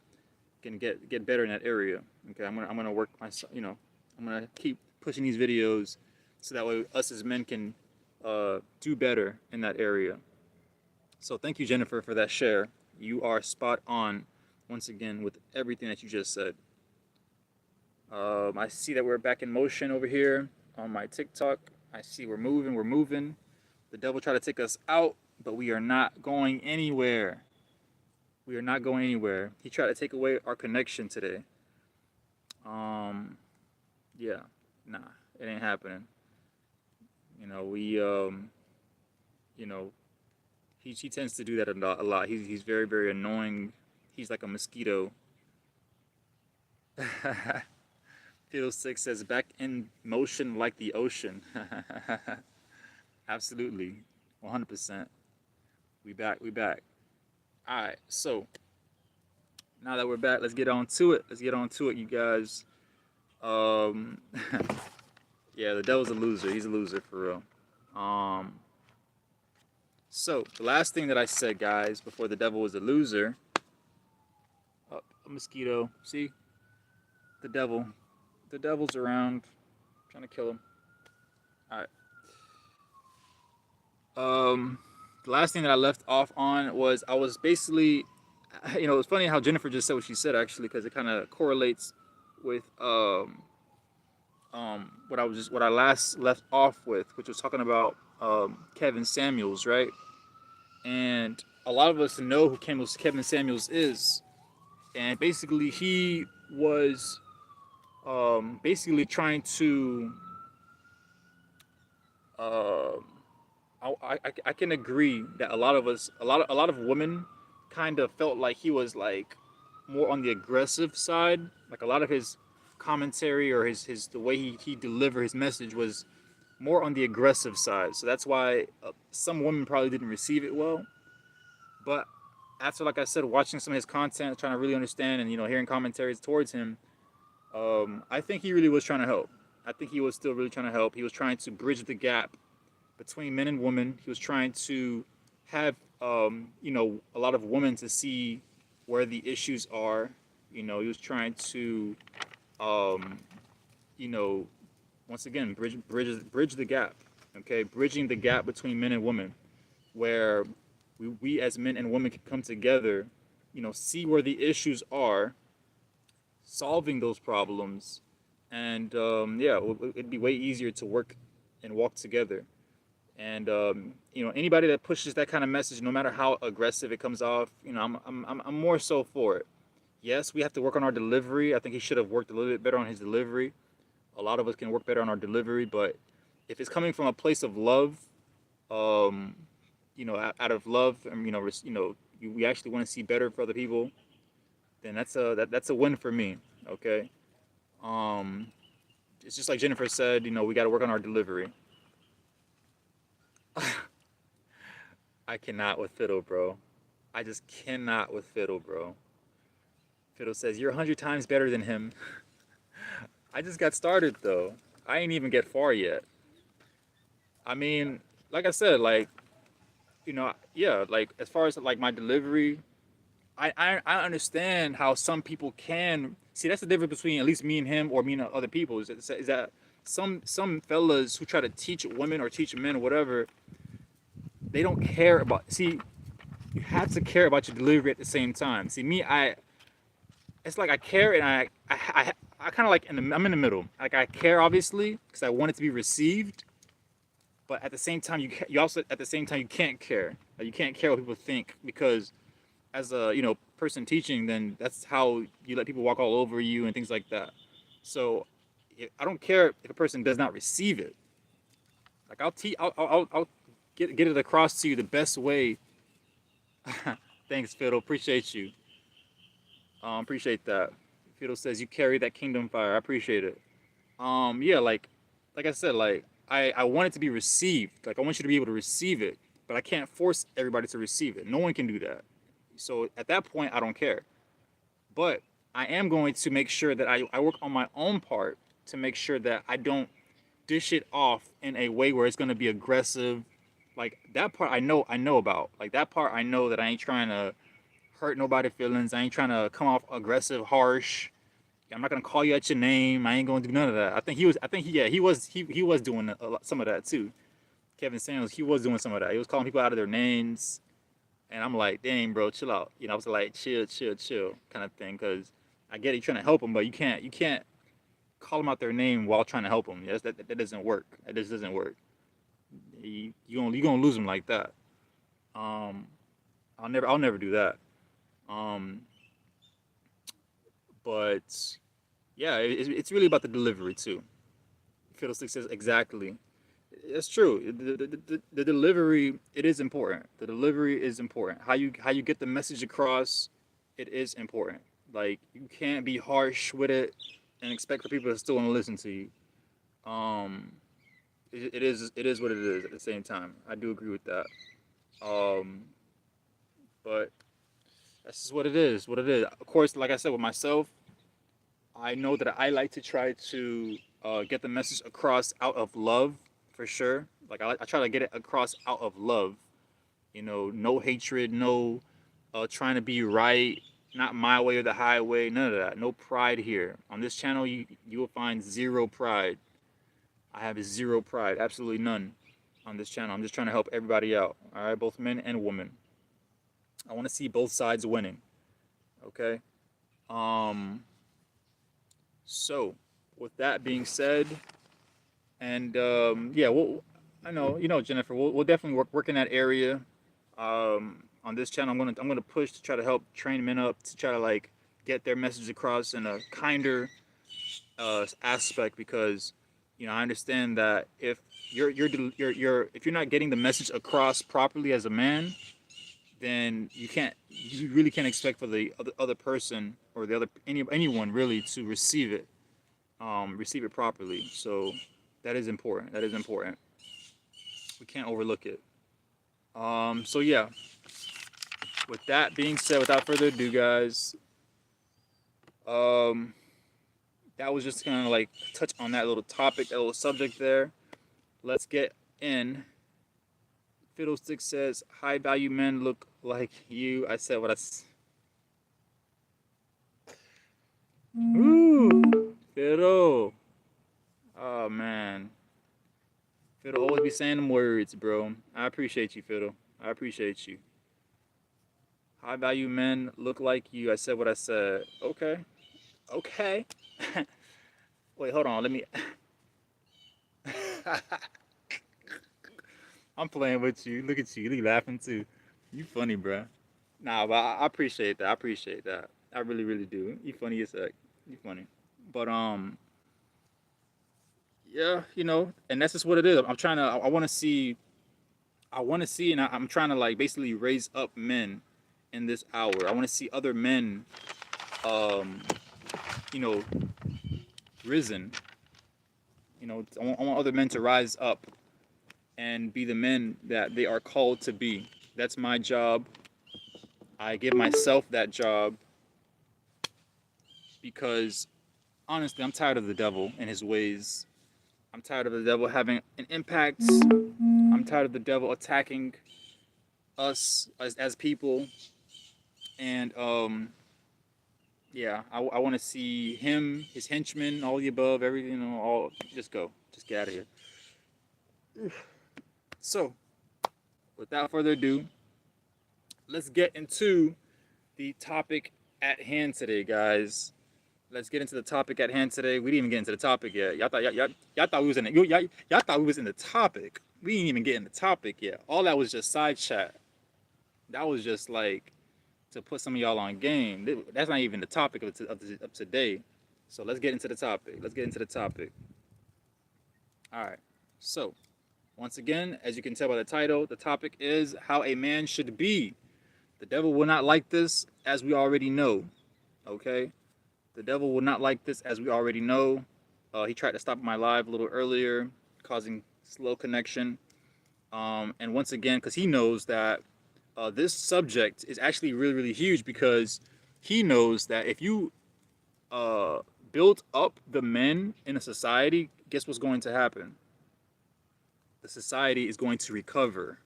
get better in that area. Okay, I'm gonna work myself. I'm gonna keep pushing these videos so that way us as men can do better in that area. So thank you, Jennifer, for that share. You are spot on once again with everything that you just said. I see that we're back in motion over here on my TikTok. I see we're moving, we're moving. The devil tried to take us out, but we are not going anywhere. We are not going anywhere. He tried to take away our connection today. Um, yeah, nah, it ain't happening. We, you know, he tends to do that a lot. He's very, very annoying. He's like a mosquito. Fiddlestick says back in motion like the ocean. Absolutely, 100%. We back, we back. All right, so now that we're back, let's get on to it. Let's get on to it, you guys. Um, yeah, the devil's a loser. He's a loser for real. Um, so the last thing that I said, guys, before the devil was a loser. Oh, a mosquito. See, the devil. The devil's around, trying to kill him. All right. The last thing that I left off on was I was basically, it's funny how Jennifer just said what she said actually because it kind of correlates with what I last left off with, which was talking about Kevin Samuels, right? And a lot of us know who Kevin Samuels is, and basically he was basically trying to. Uh, I can agree that a lot of us, a lot of women, kind of felt like he was like more on the aggressive side. Like a lot of his commentary or his the way he delivered his message was more on the aggressive side. So that's why some women probably didn't receive it well. But after, like I said, watching some of his content, trying to really understand and hearing commentaries towards him, I think he really was trying to help. I think he was still really trying to help. He was trying to bridge the gap between men and women. He was trying to have a lot of women to see where the issues are. He was trying to um, you know once again bridge the gap. Okay, bridging the gap between men and women, where we as men and women can come together, see where the issues are, solving those problems, and yeah, it'd be way easier to work and walk together. And anybody that pushes that kind of message, no matter how aggressive it comes off, I'm more so for it. Yes, we have to work on our delivery. I think he should have worked a little bit better on his delivery. A lot of us can work better on our delivery, but if it's coming from a place of love, um, out of love, and we actually want to see better for other people, then that's a win for me. Okay, um, it's just like Jennifer said. We got to work on our delivery. I cannot with Fiddle, bro. I just cannot with Fiddle, bro. Fiddle says, "You're 100 times better than him." I just got started, though. I ain't even get far yet. I mean, like I said, like, yeah, like, as far as, like, my delivery, I understand how some people can. See, that's the difference between at least me and him or me and other people, is that some fellas who try to teach women or teach men or whatever, they don't care about. See, you have to care about your delivery at the same time. See, me, it's like I care and I kind of like I'm in the middle. Like I care obviously because I want it to be received, but at the same time you also at the same time you can't care. Like, you can't care what people think because as a person teaching, then that's how you let people walk all over you and things like that. So I don't care if a person does not receive it. Like I'll get it across to you the best way. Thanks, Fiddle. Appreciate you. Appreciate that. Fiddle says you carry that kingdom fire. I appreciate it. Yeah, like I said, I want it to be received. Like I want you to be able to receive it, but I can't force everybody to receive it. No one can do that. So at that point, I don't care. But I am going to make sure that I work on my own part to make sure that I don't dish it off in a way where it's going to be aggressive. Like that part I know about. Like that part I know that I ain't trying to hurt nobody feelings. I ain't trying to come off aggressive, harsh. I'm not gonna call you at your name. I ain't gonna do none of that. I think he was. I think yeah, he was doing some of that too. Kevin Samuels, he was doing some of that. He was calling people out of their names, and I'm like, dang, bro, chill out. You know, I was like, chill, chill, chill, kind of thing. Because I get it, you're trying to help them, but you can't call them out their name while trying to help them. Yes, that doesn't work. That just doesn't work. You gonna lose them like that. Um, I'll never do that. Um, but yeah, it's really about the delivery too. Fiddlestick says exactly. It's true. The delivery it is important. The delivery is important. How you get the message across, it is important. Like you can't be harsh with it and expect for people to still want to listen to you. Um, it is what it is. At the same time, I do agree with that. Um, but that's just what it is. What it is. Of course, like I said, with myself, I know that I like to try to get the message across out of love, for sure. Like I try to get it across out of love. You know, no hatred, no trying to be right, not my way or the highway. None of that. No pride here. On this channel, you will find zero pride. I have zero pride, absolutely none on this channel. I'm just trying to help everybody out. All right, both men and women. I want to see both sides winning. Okay. Um. So, with that being said, and yeah, I know Jennifer. We'll definitely work in that area. On this channel, I'm gonna push to try to help train men up to try to like get their message across in a kinder aspect because I understand that if you're if you're not getting the message across properly as a man, then you really can't expect for the other person or the other anyone really to receive it properly. So that is important. That is important. We can't overlook it. So yeah. With that being said, without further ado, guys, um, that was just kind of like touch on that little topic, that little subject there. Let's get in. Fiddlestick says, "High value men look like you." I said what I. Ooh, Fiddle. Oh man, Fiddle always be saying them words, bro. I appreciate you, Fiddle. I appreciate you. High value men look like you. I said what I said. Okay. Okay. Wait, hold on. Let me. I'm playing with you. Look at you. You laughing too. You funny, bro. Nah, but I appreciate that. I appreciate that. I really, really do. You funny as heck. You funny. But yeah, and that's just what it is. I'm trying to. I want to see. I want to see, and I'm trying to like basically raise up men in this hour. I want to see other men, um, you know, risen. I want other men to rise up and be the men that they are called to be. That's my job. I give myself that job because honestly, I'm tired of the devil and his ways. I'm tired of the devil having an impact. I'm tired of the devil attacking us as people. And yeah, I want to see him, his henchmen, all the above, everything, all just go, just get out of here. So, without further ado, let's get into the topic at hand today, guys. Let's get into the topic at hand today. We didn't even get into the topic yet. Y'all thought we was in it. Y'all thought we was in the topic. We didn't even get in the topic yet. All that was just side chat. That was just like to put some of y'all on game. That's not even the topic of today. So let's get into the topic. Let's get into the topic. All right. So, once again, as you can tell by the title, the topic is how a man should be. The devil will not like this, as we already know. Okay? The devil will not like this, as we already know. He tried to stop my live a little earlier, causing slow connection. And once again, because he knows that this subject is actually really, really huge, because he knows that if you uh, build up the men in a society, guess what's going to happen? The society is going to recover,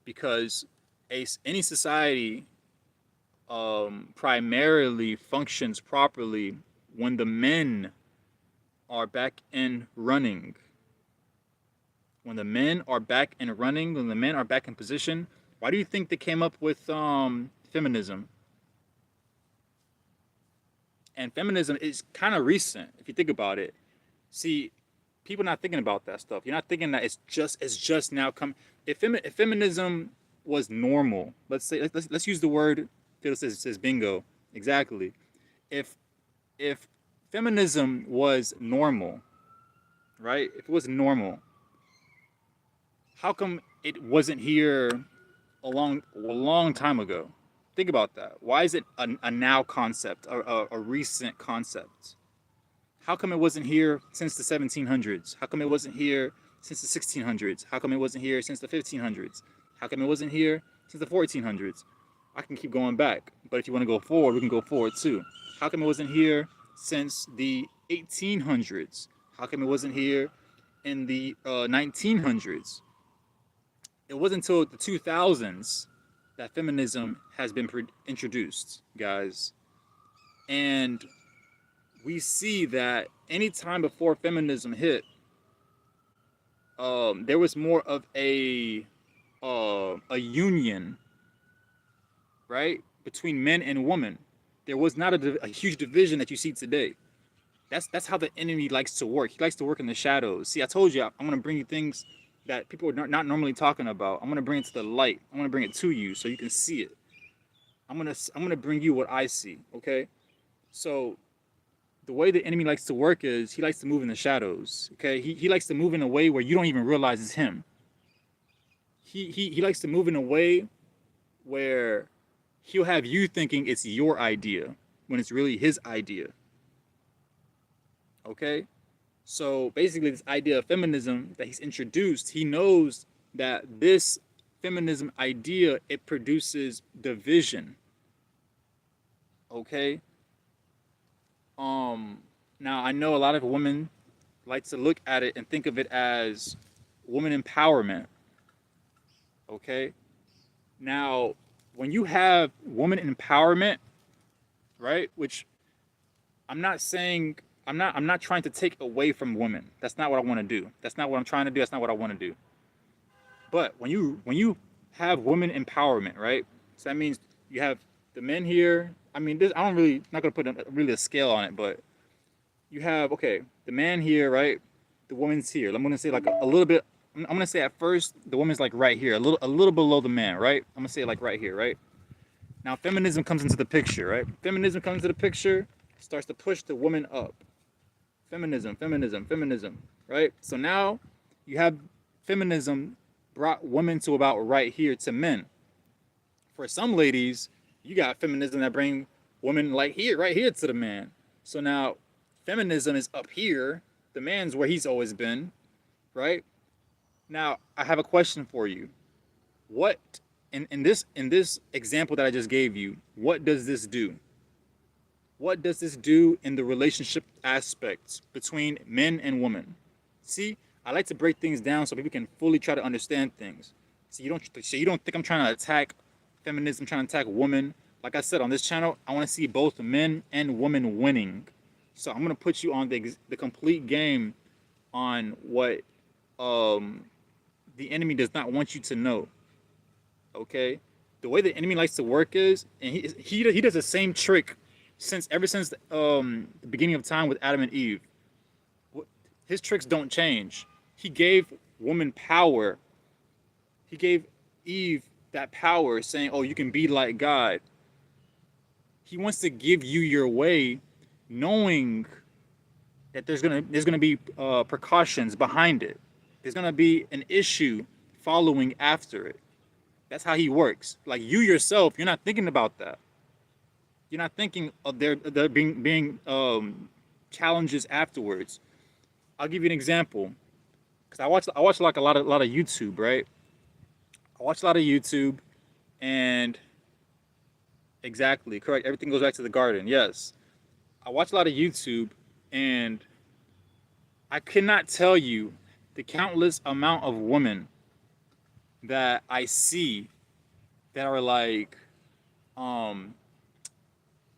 because any society primarily functions properly when the men are back in running. When the men are back and running, when the men are back in position. Why do you think they came up with feminism? And feminism is kind of recent if you think about it. See, people not thinking about that stuff. You're not thinking that it's just now come. If feminism was normal, let's say let's use the word. Phil says bingo exactly. If if feminism was normal, right? If it was normal, how come it wasn't here a long time ago? Think about that. Why is it a now concept, a recent concept? How come it wasn't here since the 1700s? How come it wasn't here since the 1600s? How come it wasn't here since the 1500s? How come it wasn't here since the 1400s? I can keep going back, but if you want to go forward, we can go forward too. How come it wasn't here since the 1800s? How come it wasn't here in the 1900s? It wasn't until the 2000s that feminism has been introduced, guys. And we see that any time before feminism hit, there was more of a union, right, between men and women. There was not a huge division that you see today. That's how the enemy likes to work. He likes to work in the shadows. See, I told you I'm gonna bring you things that people are not normally talking about. I'm gonna bring it to the light. I'm gonna bring it to you so you can see it. I'm gonna bring you what I see. Okay, so the way the enemy likes to work is he likes to move in the shadows. Okay, he likes to move in a way where you don't even realize it's him. He likes to move in a way where he'll have you thinking it's your idea when it's really his idea. Okay, so basically, this idea of feminism that he's introduced, he knows that this feminism idea it produces division. Okay. Now I know a lot of women like to look at it and think of it as woman empowerment. Okay. Now, when you have woman empowerment, right? Which I'm not saying I'm not trying to take away from women. That's not what I want to do. That's not what I'm trying to do. That's not what I want to do. But when you have women empowerment, right? So that means you have the men here. I mean, this I don't really not gonna put really a scale on it, but you have okay the man here, right? The woman's here. I'm gonna say like a little bit. I'm gonna say at first the woman's like right here, a little below the man, right? I'm gonna say like right here, right? Now feminism comes into the picture, right? Feminism comes into the picture, starts to push the woman up. Feminism, feminism, feminism, right? So now you have feminism brought women to about right here to men. For some ladies, you got feminism that bring women like here, right here to the man. So now feminism is up here, the man's where he's always been, right? Now I have a question for you. What in this example that I just gave you, what does this do? What does this do in the relationship aspects between men and women? See, I like to break things down so people can fully try to understand things. So you don't think I'm trying to attack feminism, trying to attack women. Like I said on this channel, I want to see both men and women winning. So I'm gonna put you on the complete game on what um, the enemy does not want you to know. Okay, the way the enemy likes to work is, and he does the same trick since ever since the beginning of time with Adam and Eve. His tricks don't change. He gave woman power. He gave Eve that power, saying, "Oh, you can be like God." He wants to give you your way knowing that there's gonna be precautions behind it. There's gonna be an issue following after it. That's how he works. Like you yourself, you're not thinking about that. You're not thinking of there being challenges afterwards. I'll give you an example because I watch like a lot of YouTube, right? I watch a lot of YouTube, and exactly correct. Everything goes back to the garden. Yes, I watch a lot of YouTube, and I cannot tell you the countless amount of women that I see that are like um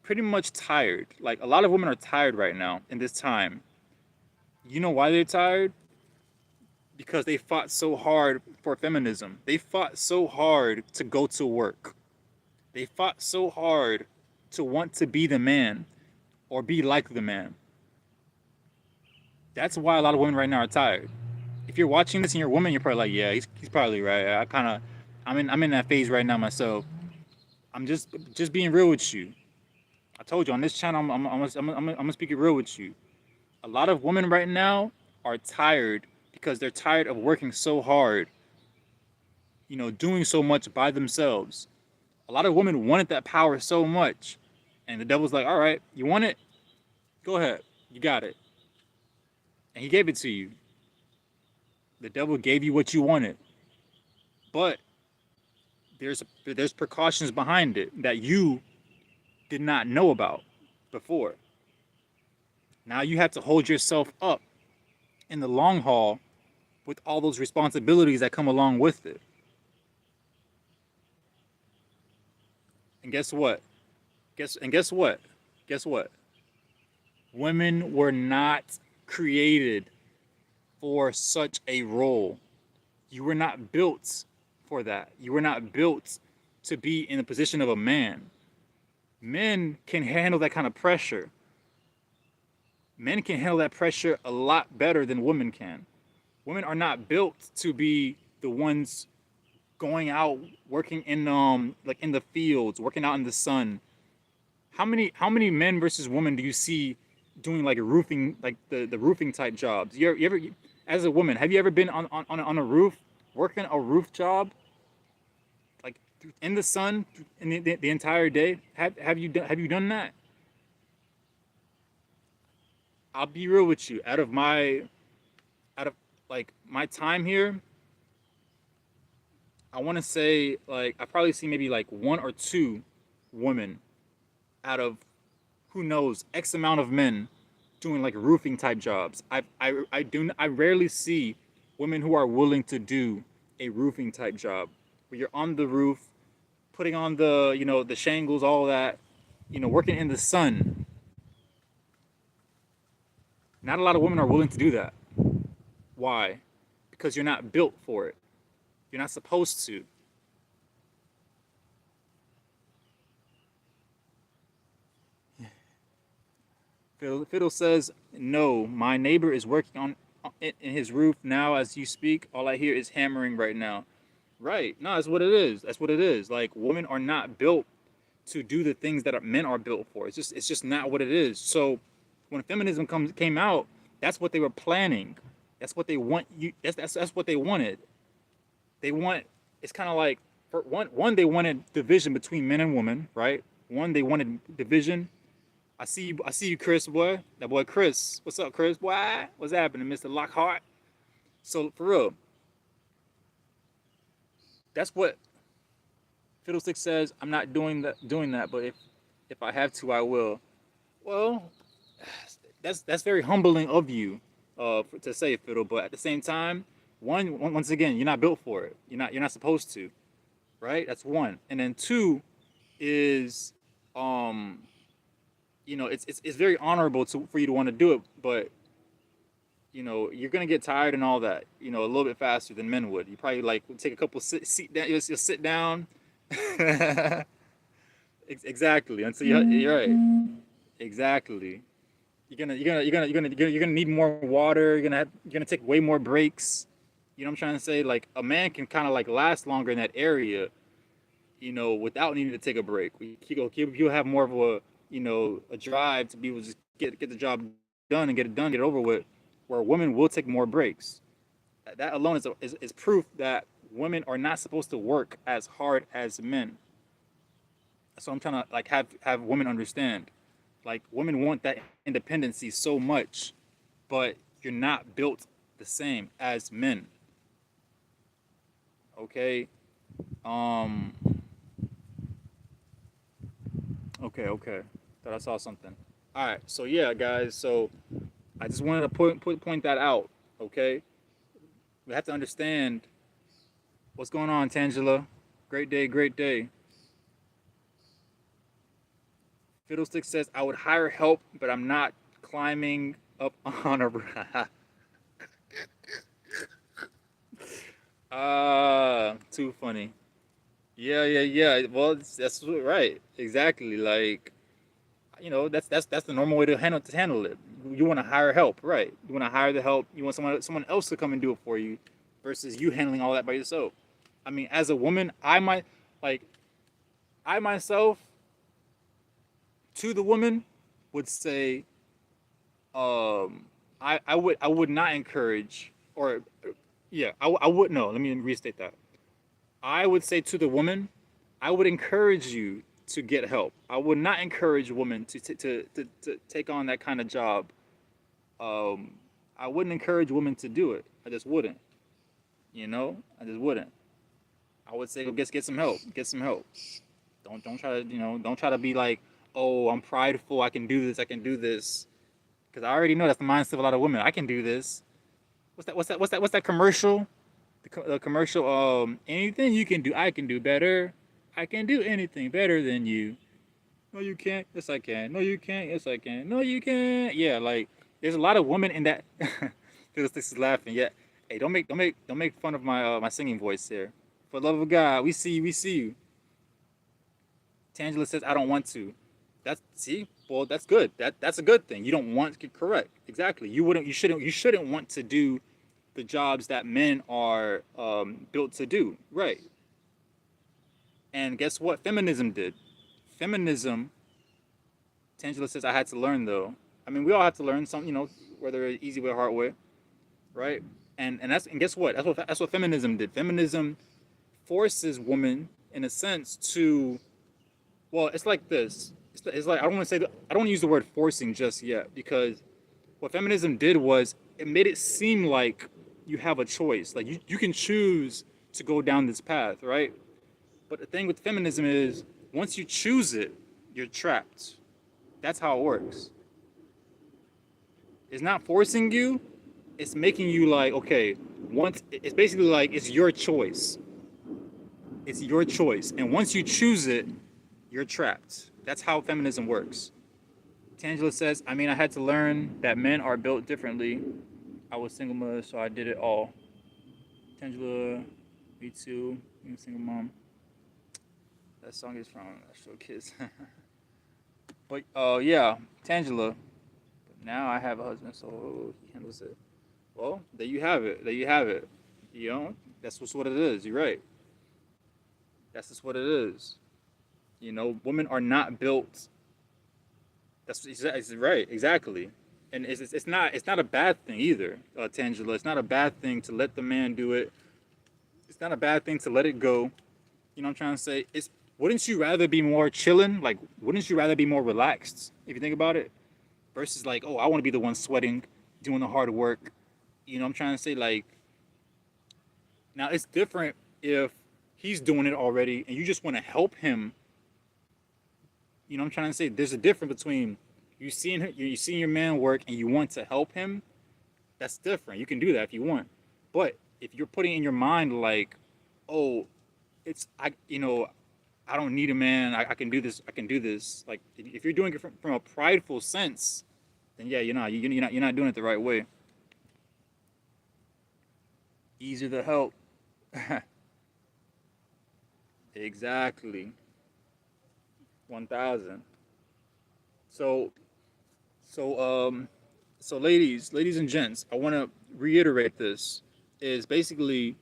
pretty much tired. Like a lot of women are tired right now in this time. You know why they're tired? Because they fought so hard for feminism. They fought so hard to go to work. They fought so hard to want to be the man or be like the man. That's why a lot of women right now are tired. If you're watching this and you're a woman, you're probably like, yeah, he's probably right. I'm in that phase right now myself. I'm just being real with you. I told you on this channel, I'm gonna speak it real with you. A lot of women right now are tired because they're tired of working so hard, doing so much by themselves. A lot of women wanted that power so much, and the devil's like, all right, you want it? Go ahead, you got it, and he gave it to you. The devil gave you what you wanted, but there's precautions behind it that you did not know about before. Now you have to hold yourself up in the long haul with all those responsibilities that come along with it. And guess what? Guess what? Guess what? Women were not created for such a role. You were not built for that. You were not built to be in the position of a man. Men can handle that kind of pressure. Men can handle that pressure a lot better than women can. Women are not built to be the ones going out working in like in the fields, working out in the sun. How many men versus women do you see doing like roofing, like the roofing type jobs? You ever as a woman, have you ever been on a roof working a roof job like in the sun in the entire day? Have you done that? I'll be real with you. Out of like my time here, I want to say like I probably see maybe like one or two women out of who knows X amount of men doing like roofing type jobs. I rarely see women who are willing to do a roofing type job where you're on the roof, putting on the shingles, all that, working in the sun. Not a lot of women are willing to do that. Why? Because you're not built for it. You're not supposed to. Fiddle says, "No, my neighbor is working on in his roof now as you speak. All I hear is hammering right now." Right? No, that's what it is. That's what it is. Like women are not built to do the things that men are built for. It's just not what it is. So when feminism came out, that's what they were planning. That's what they want you. That's what they wanted. They want. It's kind of like for one they wanted division between men and women, right? One they wanted division. I see you, Chris, boy. That boy, Chris. What's up, Chris? Boy, what's happening, Mister Lockhart? So for real, that's what Fiddlestick says. I'm not doing that, but if I have to, I will. Well, that's very humbling of you, to say, Fiddle. But at the same time, once again, you're not built for it. You're not supposed to, right? That's one. And then two is, um, it's very honorable for you to want to do it, but you're gonna get tired and all that, a little bit faster than men would. You probably like would take a couple sit down, you'll sit down. Exactly. Until you're right. Exactly. You're gonna need more water. You're gonna take way more breaks. You know what I'm trying to say? Like a man can kind of like last longer in that area, without needing to take a break. He'll have more of a drive to be able to just get the job done and get it done, get it over with, where women will take more breaks. That alone is proof that women are not supposed to work as hard as men. So I'm trying to like have women understand. Like women want that independency so much, but you're not built the same as men. Okay. Um. Okay. Thought I saw something. All right. So yeah, guys. So I just wanted to point that out. Okay. We have to understand what's going on, Tangela. Great day. Great day. Fiddlestick says I would hire help, but I'm not climbing up on a. Too funny. Yeah. Well, that's right. Exactly. Like that's the normal way to handle it. You want to hire help, right? You want to hire the help. You want someone else to come and do it for you, versus you handling all that by yourself. I mean, as a woman, like I myself to the woman would say, I would not encourage or yeah I would no. Let me restate that. I would say to the woman, I would encourage you to get help. I would not encourage women to take on that kind of job. Um, I wouldn't encourage women to do it. I just wouldn't. I just wouldn't. I would say go get some help. Get some help. Don't try to don't try to be like, oh, I'm prideful. I can do this. I can do this. Because I already know that's the mindset of a lot of women. I can do this. What's that commercial? The commercial. Anything you can do, I can do better. I can do anything better than you. No, you can't. Yes, I can. No, you can't. Yes, I can. No, you can't. Yeah, like there's a lot of women in that. This is laughing. Yeah. Hey, don't make fun of my singing voice here. For the love of God, we see you. We see you. Tangela says I don't want to. That's see. Well, that's good. That's a good thing. You don't want to correct. Exactly. You wouldn't. You shouldn't want to do the jobs that men are built to do. Right. And guess what? Feminism did. Feminism. Tangela says I had to learn though. I mean, we all have to learn some. Whether easy way or hard way, right? And guess what? That's what feminism did. Feminism forces women, in a sense, to well, it's like this. It's like I don't want to say I don't want to use the word forcing just yet because what feminism did was it made it seem like you have a choice. Like you can choose to go down this path, right? But the thing with feminism is once you choose it, you're trapped. That's how it works. It's not forcing you. It's making you like, okay, once it's basically like it's your choice. It's your choice. And once you choose it, you're trapped. That's how feminism works. Tangela says, I mean, I had to learn that men are built differently. I was single mother, so I did it all. Tangela, me too. I'm a single mom. That song is from Show Kids. But yeah, Tangela. But now I have a husband, so he handles it. Well, there you have it. There you have it. That's just what it is. You're right. That's just what it is. Women are not built. It's right. Exactly. And it's not a bad thing either, Tangela. It's not a bad thing to let the man do it. It's not a bad thing to let it go. You know what I'm trying to say? It's wouldn't you rather be more chilling? Like, wouldn't you rather be more relaxed if you think about it? Versus like, oh, I want to be the one sweating, doing the hard work. I'm trying to say like now it's different if he's doing it already and you just want to help him. I'm trying to say there's a difference between you seeing your man work and you want to help him. That's different. You can do that if you want. But if you're putting in your mind like, oh, it's I don't need a man. I can do this. I can do this. Like if you're doing it from a prideful sense, then yeah, you're not doing it the right way. Easier to help. Exactly. 1,000. So so ladies and gents, I want to reiterate this. Is basically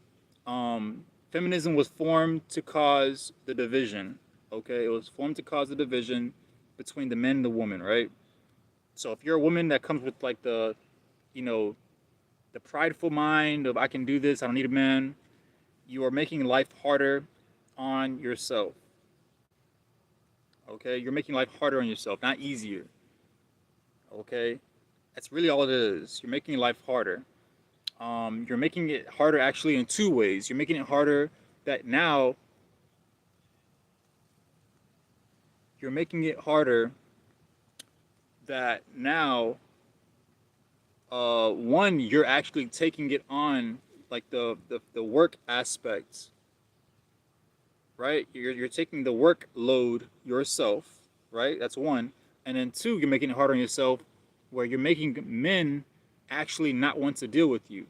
feminism was formed to cause the division. Okay, it was formed to cause the division between the men and the woman, right? So if you're a woman that comes with like you know, the prideful mind of I can do this, I don't need a man, you are making life harder on yourself. Okay, you're making life harder on yourself, not easier. Okay, that's really all it is. You're making life harder. You're making it harder actually in two ways. You're making it harder that now you're making it harder that now one you're actually taking it on like the work aspect, right? You're taking the workload yourself, right? That's one. And then two, you're making it harder on yourself where you're making men actually not want to deal with you.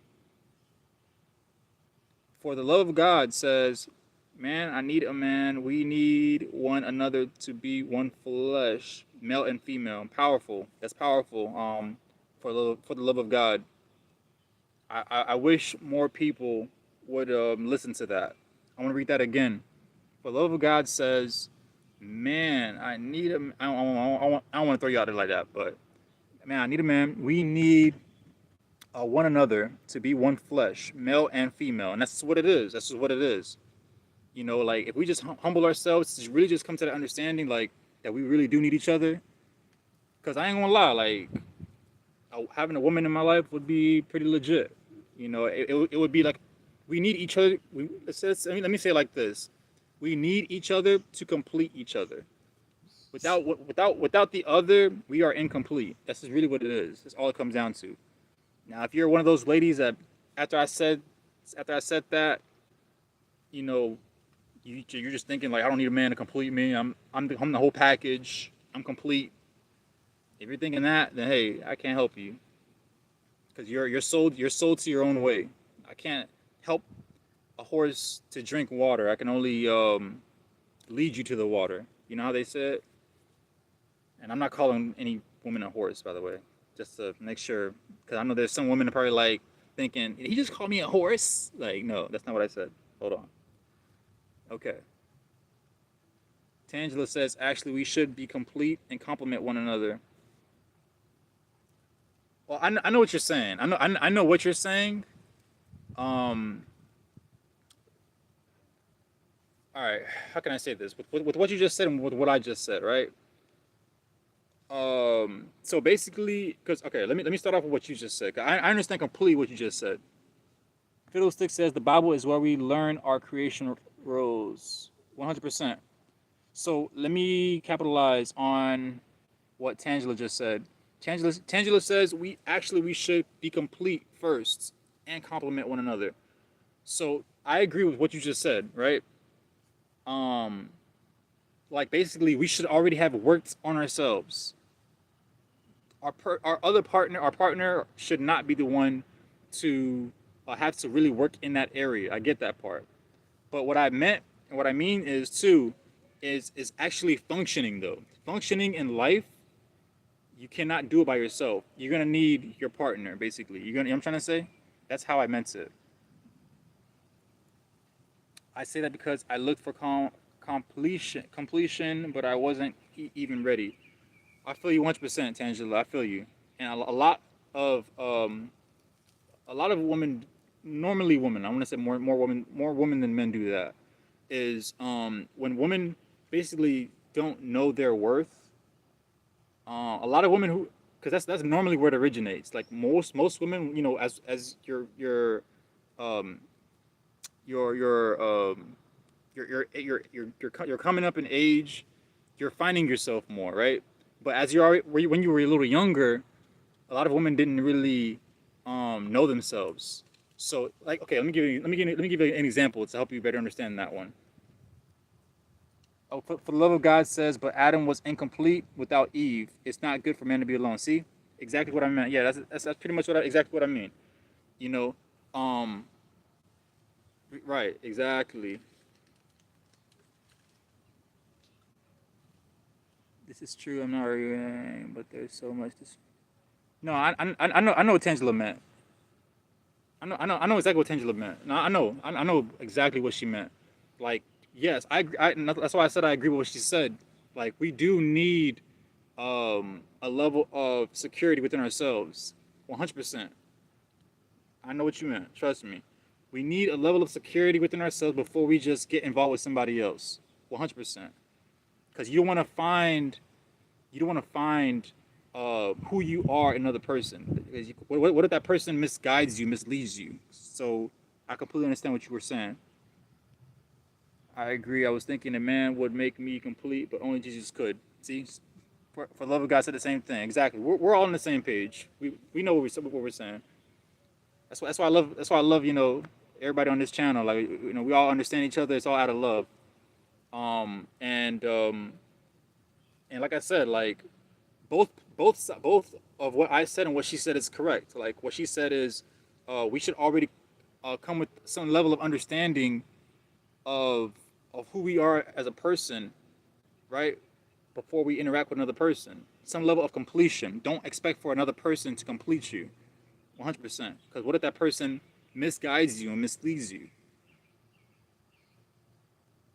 For the love of God says, man, I need a man. We need one another to be one flesh, male and female. Powerful. That's powerful. For the love of God, I wish more people would listen to that. I want to read that again. For the love of God says, man, I need a. I don't want to throw you out there like that, but man, I need a man. We need one another to be one flesh, male and female, and that's what it is. That's just what it is. You know, like if we just humble ourselves, to really just come to the understanding, like that we really do need each other. Because I ain't gonna lie, like having a woman in my life would be pretty legit. You know, it would be like we need each other. Let me say it like this: we need each other to complete each other. Without the other, we are incomplete. That's just really what it is. That's all it comes down to. Now, if you're one of those ladies that after I said after I said that, you know, you're just thinking like I don't need a man to complete me. I'm the whole package. I'm complete. If you're thinking that, then hey, I can't help you because you're sold to your own way. I can't help a horse to drink water. I can only lead you to the water. You know how they say it. And I'm not calling any woman a horse, by the way, just to make sure, because I know there's some women that probably like thinking he just called me a horse. Like, no, that's not what I said. Hold on. Okay. Tangela says actually we should be complete and complement one another. Well, I know what you're saying. I know what you're saying. Um, all right. How can I say this with what you just said and with what I just said, right? So basically, because okay, let me start off with what you just said. I understand completely what you just said. Fiddlestick says the Bible is where we learn our creation roles. 100%. So let me capitalize on what Tangela just said. Tangela says we should be complete first and complement one another. So I agree with what you just said, right? Um, like basically we should already have worked on ourselves. Our other partner, our partner should not be the one to have to really work in that area. I get that part, but what I meant and what I mean is too is actually functioning though. Functioning in life, you cannot do it by yourself. You're gonna need your partner, basically. You're gonna. You know what I'm trying to say. That's how I meant it. I say that because I looked for completion, but I wasn't even ready. I feel you 100%, Tangela. I feel you, and of a lot of women, normally women, I want to say more women than men do that. Is when women basically don't know their worth. A lot of women who, because that's normally where it originates. Like most women, you know, as um your your um you're coming up in age, you're finding yourself more, right? But as you are when you were a little younger, a lot of women didn't really know themselves. So like okay, let me give you an example to help you better understand that one. Oh, for the love of God says, but Adam was incomplete without Eve. It's not good for man to be alone. See, exactly what I meant. Yeah, that's pretty much exactly what I mean. You know, um, right, exactly. This is true. I'm not arguing, but there's so much. No, I know what Tangela meant. I know exactly what Tangela meant. No, I know exactly what she meant. Like, yes, I agree. That's why I said I agree with what she said. Like, we do need a level of security within ourselves. 100%. I know what you meant. Trust me. We need a level of security within ourselves before we just get involved with somebody else. 100%. Because you don't want to find who you are in another person. What if that person misguides you, misleads you? So I completely understand what you were saying. I agree. I was thinking a man would make me complete, but only Jesus could. See, for love of God said the same thing. Exactly. We're all on the same page. We know what we're saying. That's why I love. That's why I love. Everybody on this channel. Like, we all understand each other. It's all out of love. Um, and um, and like I said, like both both of what I said and what she said is correct. Like what she said is, we should already come with some level of understanding of who we are as a person, right? Before we interact with another person, some level of completion. Don't expect for another person to complete you, 100%. Because what if that person misguides you and misleads you?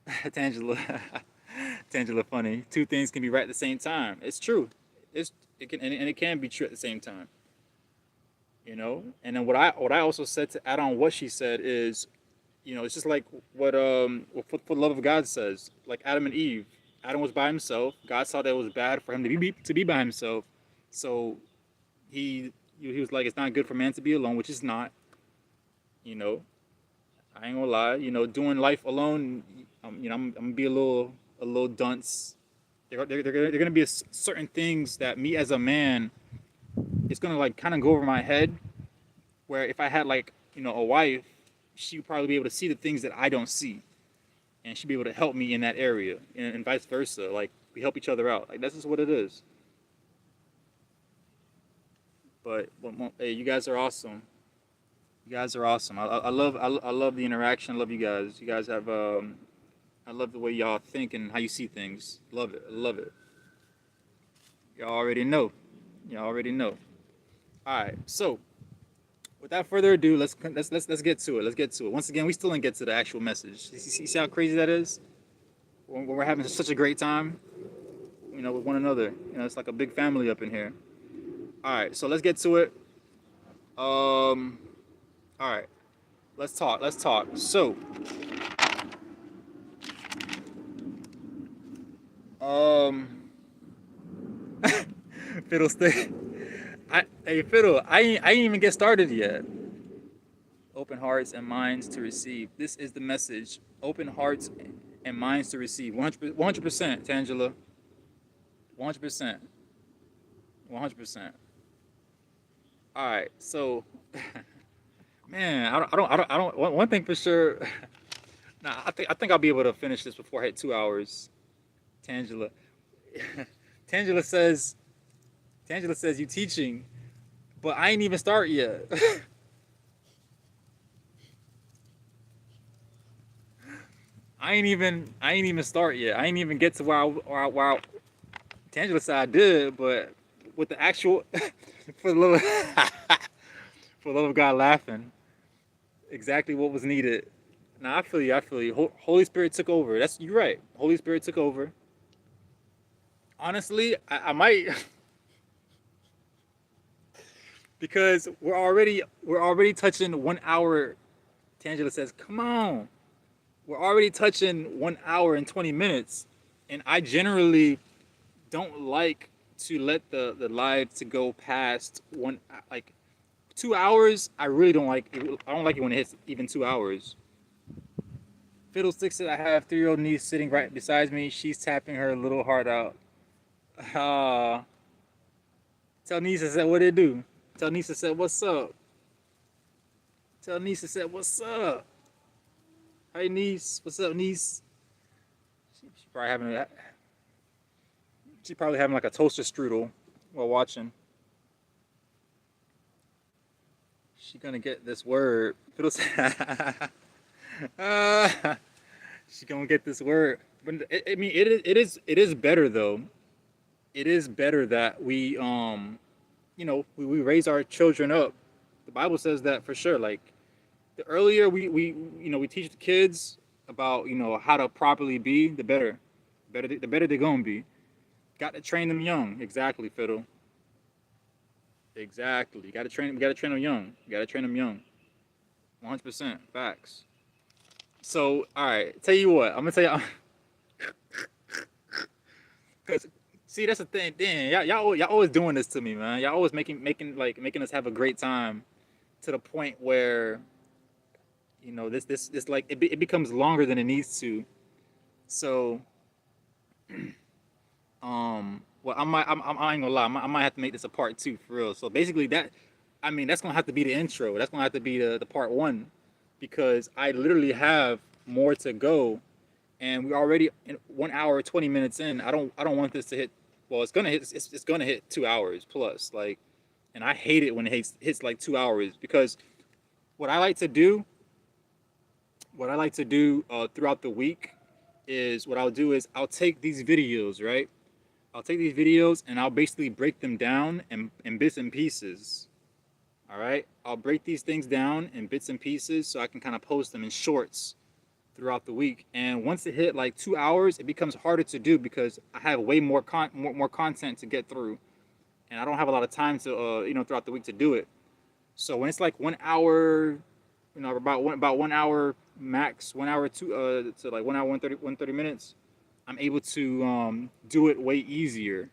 Tangela, Tangela, funny. Two things can be right at the same time. It's true. It can and it can be true at the same time. And then what I also said to add on what she said is, it's just like what the love of God says. Like Adam and Eve. Adam was by himself. God saw that it was bad for him to be by himself. So he he was like, it's not good for man to be alone, which is not. You know, I ain't gonna lie. Doing life alone. I'm gonna be a little dunce. They're gonna be certain things that me as a man, it's gonna like kind of go over my head. Where if I had like a wife, she would probably be able to see the things that I don't see, and she'd be able to help me in that area, and vice versa. Like we help each other out. Like that's just what it is. But hey, you guys are awesome. You guys are awesome. I love the interaction. I love you guys. You guys have I love the way y'all think and how you see things. Love it. I love it. Y'all already know. Y'all already know. All right. So without further ado, let's get to it. Let's get to it. Once again, we still didn't get to the actual message. You see how crazy that is? When we're having such a great time, with one another. It's like a big family up in here. All right. So let's get to it. All right. Let's talk. Let's talk. So, um, Fiddlestick. Hey Fiddle, I ain't even get started yet. Open hearts and minds to receive. This is the message. Open hearts and minds to receive. 100%, Tangela. 100%. 100%. All right. So, man, I don't. One thing for sure. Nah, I think I'll be able to finish this before I hit 2 hours. Tangela. Tangela says. Tangela says you teaching, but I ain't even start yet. I ain't even start yet. I ain't even get to where Tangela said I did, but with the actual for the love for the love of God laughing, exactly what was needed. Nah, I feel you. I feel you. Holy Spirit took over. That's you're right. Holy Spirit took over. Honestly, I might because we're already touching 1 hour. Tangela says, "Come on, we're already touching 1 hour and 20 minutes," and I generally don't like to let the live to go past one, like 2 hours. I really don't like it. I don't like it when it hits even 2 hours. Fiddlesticks said I have 3-year-old niece sitting right beside me. She's tapping her little heart out. Ah, tell niece I said what it do. Tell niece I said what's up. Tell niece I said what's up. Hey niece, what's up niece? She probably having like a toaster strudel while watching. She gonna get this word. Fiddle uh, she gonna get this word. But I mean, it is better though. It is better that we raise our children up. The Bible says that for sure. Like the earlier we teach the kids about how to properly be, the better they're gonna be. Got to train them young. Exactly, Fiddle. Exactly. You got to train. We got to train them young. You got to train them young. 100% facts. So, all right. Tell you what. I'm gonna tell you. Cause see, that's the thing. Damn, y'all always doing this to me, man. Y'all always making us have a great time to the point where this like it becomes longer than it needs to. So well, I ain't gonna lie. I might have to make this a part two for real. So basically, I mean, that's gonna have to be the intro. That's gonna have to be the part one, because I literally have more to go, and we're already in 1 hour 20 minutes in. I don't want this to hit. Well, it's gonna hit 2 hours plus. Like, and I hate it when it hits like 2 hours, because what I like to do, throughout the week is what I'll do is I'll take these videos, right? I'll take these videos and I'll basically break them down in bits and pieces. All right, I'll break these things down in bits and pieces so I can kind of post them in shorts throughout the week. And once it hit like 2 hours, it becomes harder to do because I have way more content to get through, and I don't have a lot of time to throughout the week to do it. So when it's like 1 hour, about 1 hour max, 1 hour to like 1 hour 130 minutes, I'm able to do it way easier.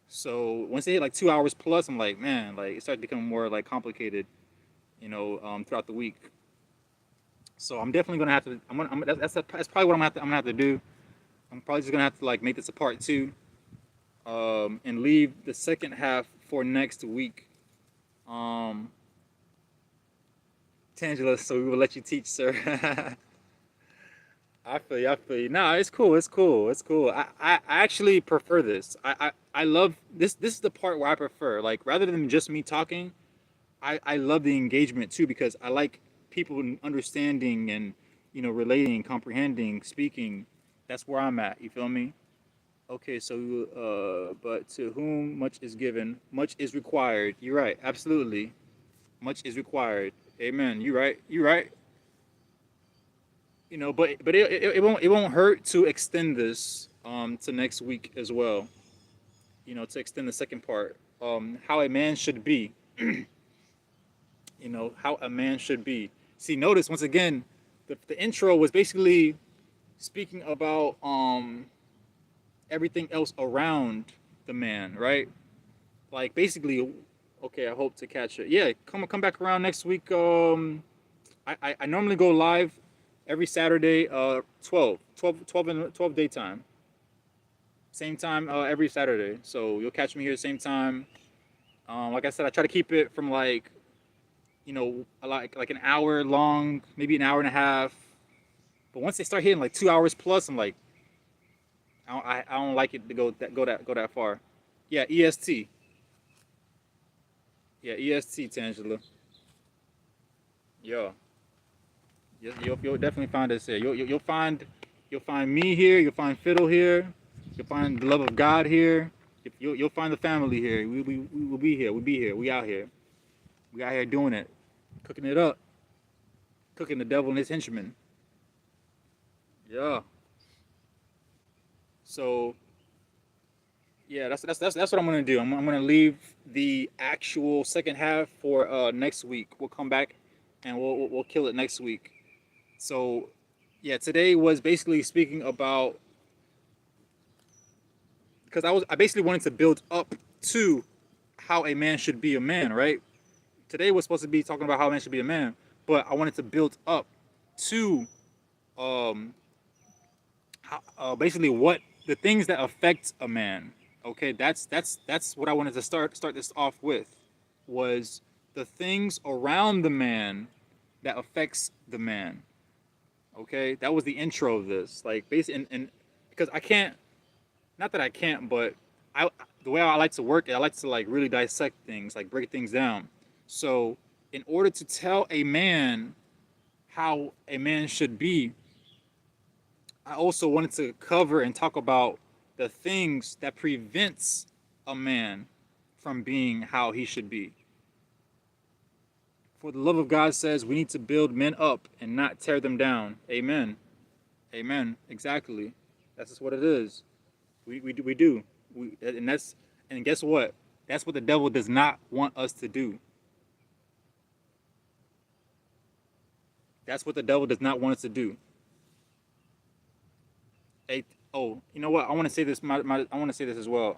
So once they hit like 2 hours plus, I'm like, man, like it starts becoming more like complicated, throughout the week. So I'm definitely gonna have to. That's probably what I'm gonna have to do. I'm probably just gonna have to like make this a part two, and leave the second half for next week. Um, Tangela, so we will let you teach, sir. I feel you. I feel you. Nah, it's cool. It's cool. It's cool. I actually prefer this. I love this. This is the part where I prefer. Like, rather than just me talking, I love the engagement too, because I like people understanding and relating, comprehending, speaking. That's where I'm at. You feel me? Okay. So, but to whom much is given, much is required. You're right. Absolutely. Much is required. Amen. You right. You right. But it won't hurt to extend this to next week as well. To extend the second part, how a man should be. How a man should be. See, notice once again, the intro was basically speaking about everything else around the man, right? Like basically, okay. I hope to catch it. Yeah, come back around next week. I normally go live every Saturday, 12 daytime. Same time every Saturday. So you'll catch me here same time. Like I said, I try to keep it from like, like an hour long, maybe an hour and a half. But once they start hitting like 2 hours plus, I'm like, I don't like it to go that far. Yeah, EST. Yeah, EST, Tangela. Yeah. You'll definitely find us here. You'll find me here. You'll find Fiddle here. You'll find the love of God here. You'll find the family here. We will be here. We'll be here. We out here. We out here doing it, cooking it up, cooking the devil and his henchmen. Yeah. So yeah, that's what I'm gonna do. I'm gonna leave the actual second half for next week. We'll come back and we'll kill it next week. So yeah, today was basically speaking about, because I basically wanted to build up to how a man should be a man, right? Today was supposed to be talking about how a man should be a man, but I wanted to build up to um basically what the things that affect a man. Okay, that's what I wanted to start this off with, was the things around the man that affects the man. Okay, that was the intro of this. Like basically, and because I can't, not that I can't, but I the way I like to work, I like to like really dissect things, like break things down. So in order to tell a man how a man should be, I also wanted to cover and talk about the things that prevents a man from being how he should be. For the love of God says we need to build men up and not tear them down. Amen. Amen. Exactly. That's just what it is. We do. And guess what? That's what the devil does not want us to do. That's what the devil does not want us to do. A oh, you know what? I want to say this. I want to say this as well.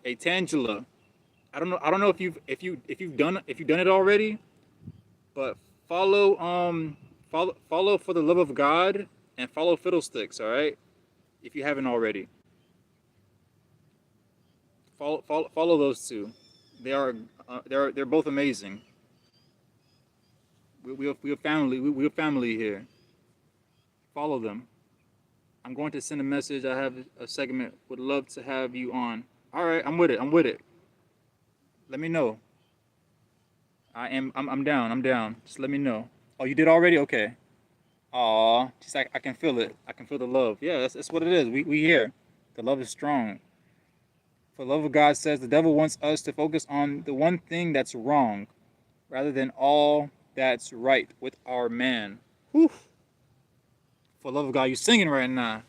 A Tangela. I don't know. I don't know if you've done it already, but follow follow for the love of God and follow Fiddlesticks. All right, if you haven't already, follow those two. They are they're both amazing. We are family. We are family here. Follow them. I'm going to send a message. I have a segment. Would love to have you on. All right, I'm with it. I'm with it. Let me know. I'm down. I'm down. Just let me know. Oh, you did already? Okay. Aw, just like I can feel it. I can feel the love. Yeah, that's what it is. We here. The love is strong. For the love of God says the devil wants us to focus on the one thing that's wrong rather than all that's right with our man. Whew. For the love of God, you singing right now.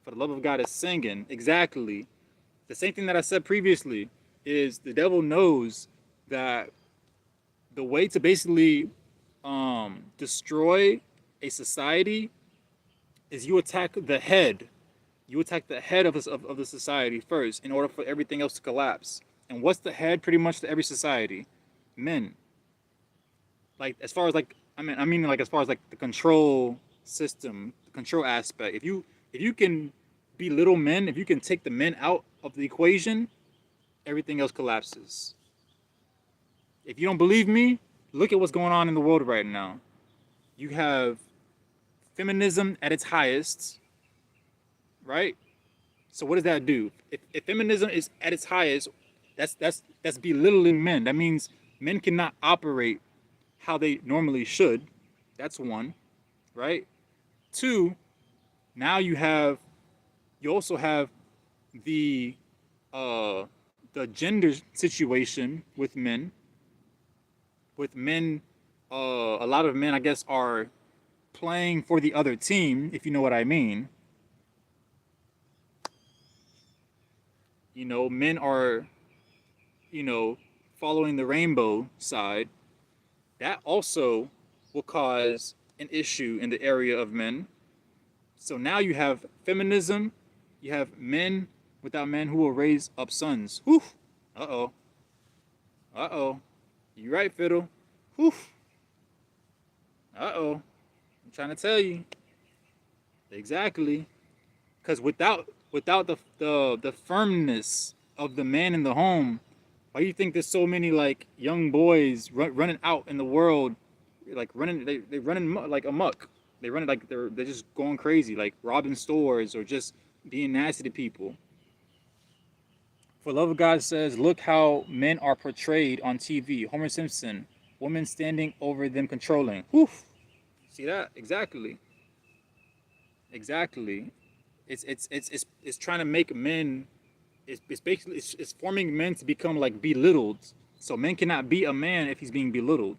For the love of God is singing. Exactly. The same thing that I said previously is the devil knows that the way to basically destroy a society is you attack the head. You attack the head of the society first in order for everything else to collapse. And what's the head pretty much to every society? Men. Like as far as like I mean like as far as like the control system, the control aspect. If you can belittle men, if you can take the men out of the equation, everything else collapses. If you don't believe me, look at what's going on in the world right now. You have feminism at its highest, right? So what does that do? If feminism is at its highest, that's belittling men. That means men cannot operate how they normally should. That's one, right? Two, now you also have the uh the gender situation with men. With men, a lot of men I guess are playing for the other team, if you know what I mean. Men are, you know, following the rainbow side. That also will cause an issue in the area of men. So now you have feminism, you have men without men who will raise up sons. Whew. Uh oh. Uh oh. You right, Fiddle. Whew. Uh oh. I'm trying to tell you. Exactly. Because without the firmness of the man in the home, why do you think there's so many like young boys running out in the world, like running they running like amok. They run it like they're just going crazy, like robbing stores or just being nasty to people. For love of God says, look how men are portrayed on TV. Homer Simpson, women standing over them controlling. Whew. See that? Exactly. Exactly. It's trying to make men. It's basically it's forming men to become like belittled. So men cannot be a man if he's being belittled.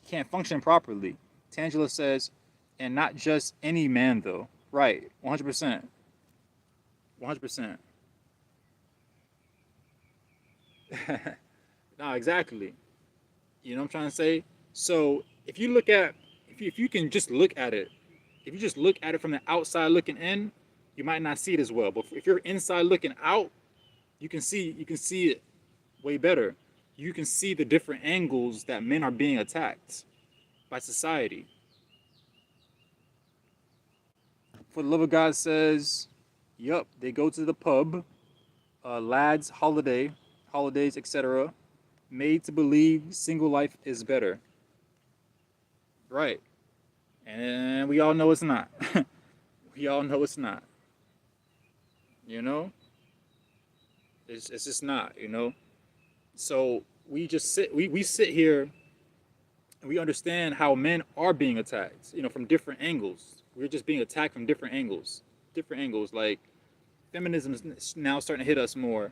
He can't function properly. Tangela says, and not just any man though. Right. 100%. 100%. No, exactly. You know what I'm trying to say? So if you can just look at it, if you just look at it from the outside looking in, you might not see it as well. But if you're inside looking out, you can see it way better. You can see the different angles that men are being attacked by society. For the love of God says, yup, they go to the pub, lads, holidays, etc. Made to believe single life is better. Right. And we all know it's not. We all know it's not. You know? It's just not, you know? So we sit here and we understand how men are being attacked, from different angles. We're just being attacked from different angles. Different angles. Like feminism is now starting to hit us more.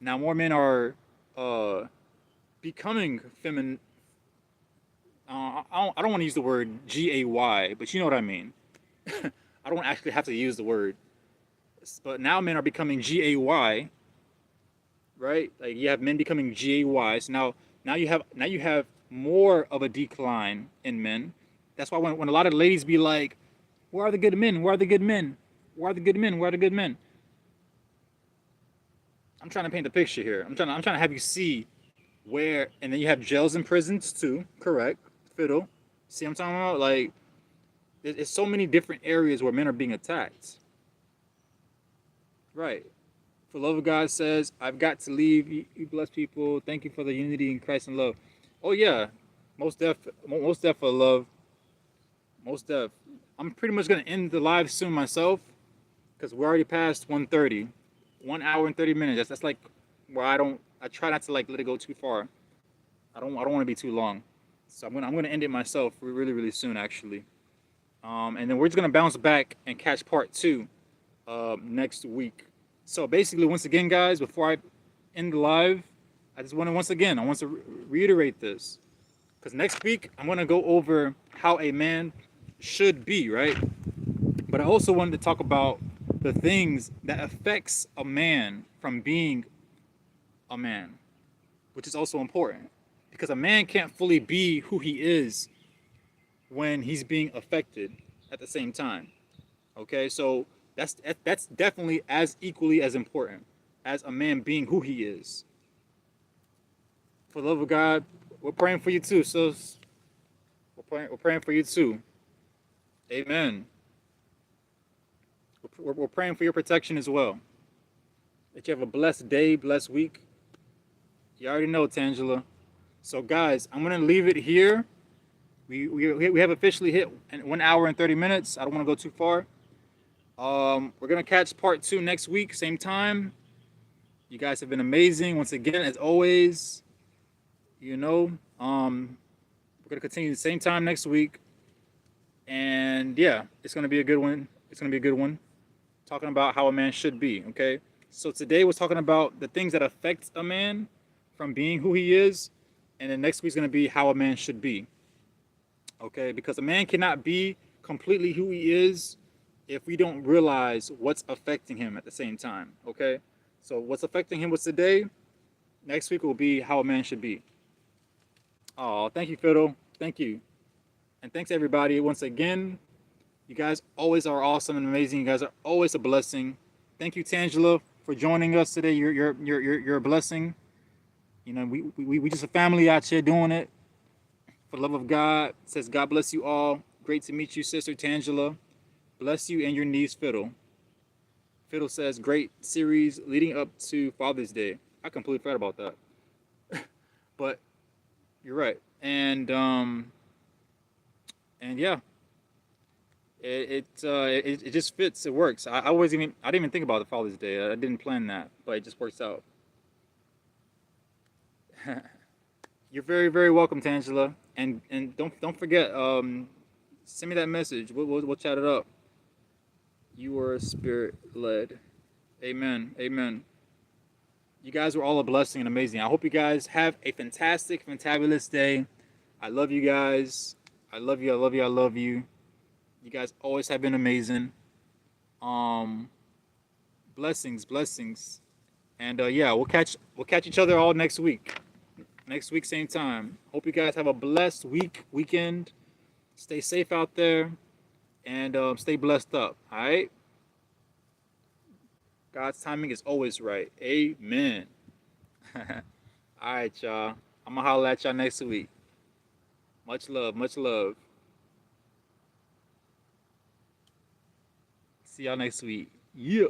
Now more men are uh becoming feminine. I don't want to use the word gay, but you know what I mean. I don't actually have to use the word. but now men are becoming GAY, right? Like you have men becoming GAY. So now you have more of a decline in men. That's why when a lot of ladies be like, "Where are the good men? Where are the good men? Where are the good men? Where are the good men?" I'm trying to paint the picture here. I'm trying to have you see where, and then you have jails and prisons too. Correct, fiddle. See, what I'm talking about, like, there's so many different areas where men are being attacked. Right. For love of God says, "I've got to leave. You bless people. Thank you for the unity in Christ and love." Oh yeah, most def for love, most def. I'm pretty much gonna end the live soon myself because we're already past 1:30, 1 hour and 30 minutes. That's like where I try not to like let it go too far. I don't want to be too long, so I'm gonna end it myself really really soon actually. And then we're just gonna bounce back and catch part two next week. So basically, once again, guys, before I end the live, I just want to I want to reiterate this because next week I'm going to go over how a man should be, right? But I also wanted to talk about the things that affects a man from being a man, which is also important because a man can't fully be who he is when he's being affected at the same time. Okay, so that's definitely as equally as important as a man being who he is. For the love of God, we're praying for you too, sis. We're praying for you too. Amen. We're praying for your protection as well. That you have a blessed day, blessed week. You already know, Tangela. So, guys, I'm gonna leave it here. We have officially hit 1 hour and 30 minutes. I don't want to go too far. We're gonna catch part two next week, same time. You guys have been amazing once again, as always. You know, we're gonna continue the same time next week, and yeah, it's gonna be a good one. It's gonna be a good one. Talking about how a man should be. Okay, so today we're talking about the things that affect a man from being who he is, and then next week's gonna be how a man should be. Okay, because a man cannot be completely who he is if we don't realize what's affecting him at the same time. Okay, so what's affecting him was today. Next week will be how a man should be. Oh, thank you, Fiddle. Thank you. And thanks everybody once again. You guys always are awesome and amazing. You guys are always a blessing. Thank you, Tangela, for joining us today. You're a blessing. You know, we just a family out here doing it for the love of God. It says God bless you all. Great to meet you, Sister Tangela. Bless you and your niece, Fiddle. Fiddle says great series leading up to Father's Day. I completely forgot about that. But you're right. And yeah, it just fits. It works. I didn't even think about the Father's Day. I didn't plan that, but it just works out. You're very very welcome, Tangela. And don't forget. Send me that message. We'll chat it up. You are spirit led. Amen. Amen. You guys were all a blessing and amazing. I hope you guys have a fantastic, fantabulous day. I love you guys. I love you. I love you. I love you. You guys always have been amazing. Um, blessings, blessings, and yeah, we'll catch each other all next week. Next week, same time. Hope you guys have a blessed weekend. Stay safe out there, and stay blessed up. All right. God's timing is always right. Amen. All right, y'all. I'm gonna holler at y'all next week. Much love. Much love. See y'all next week. Yeah.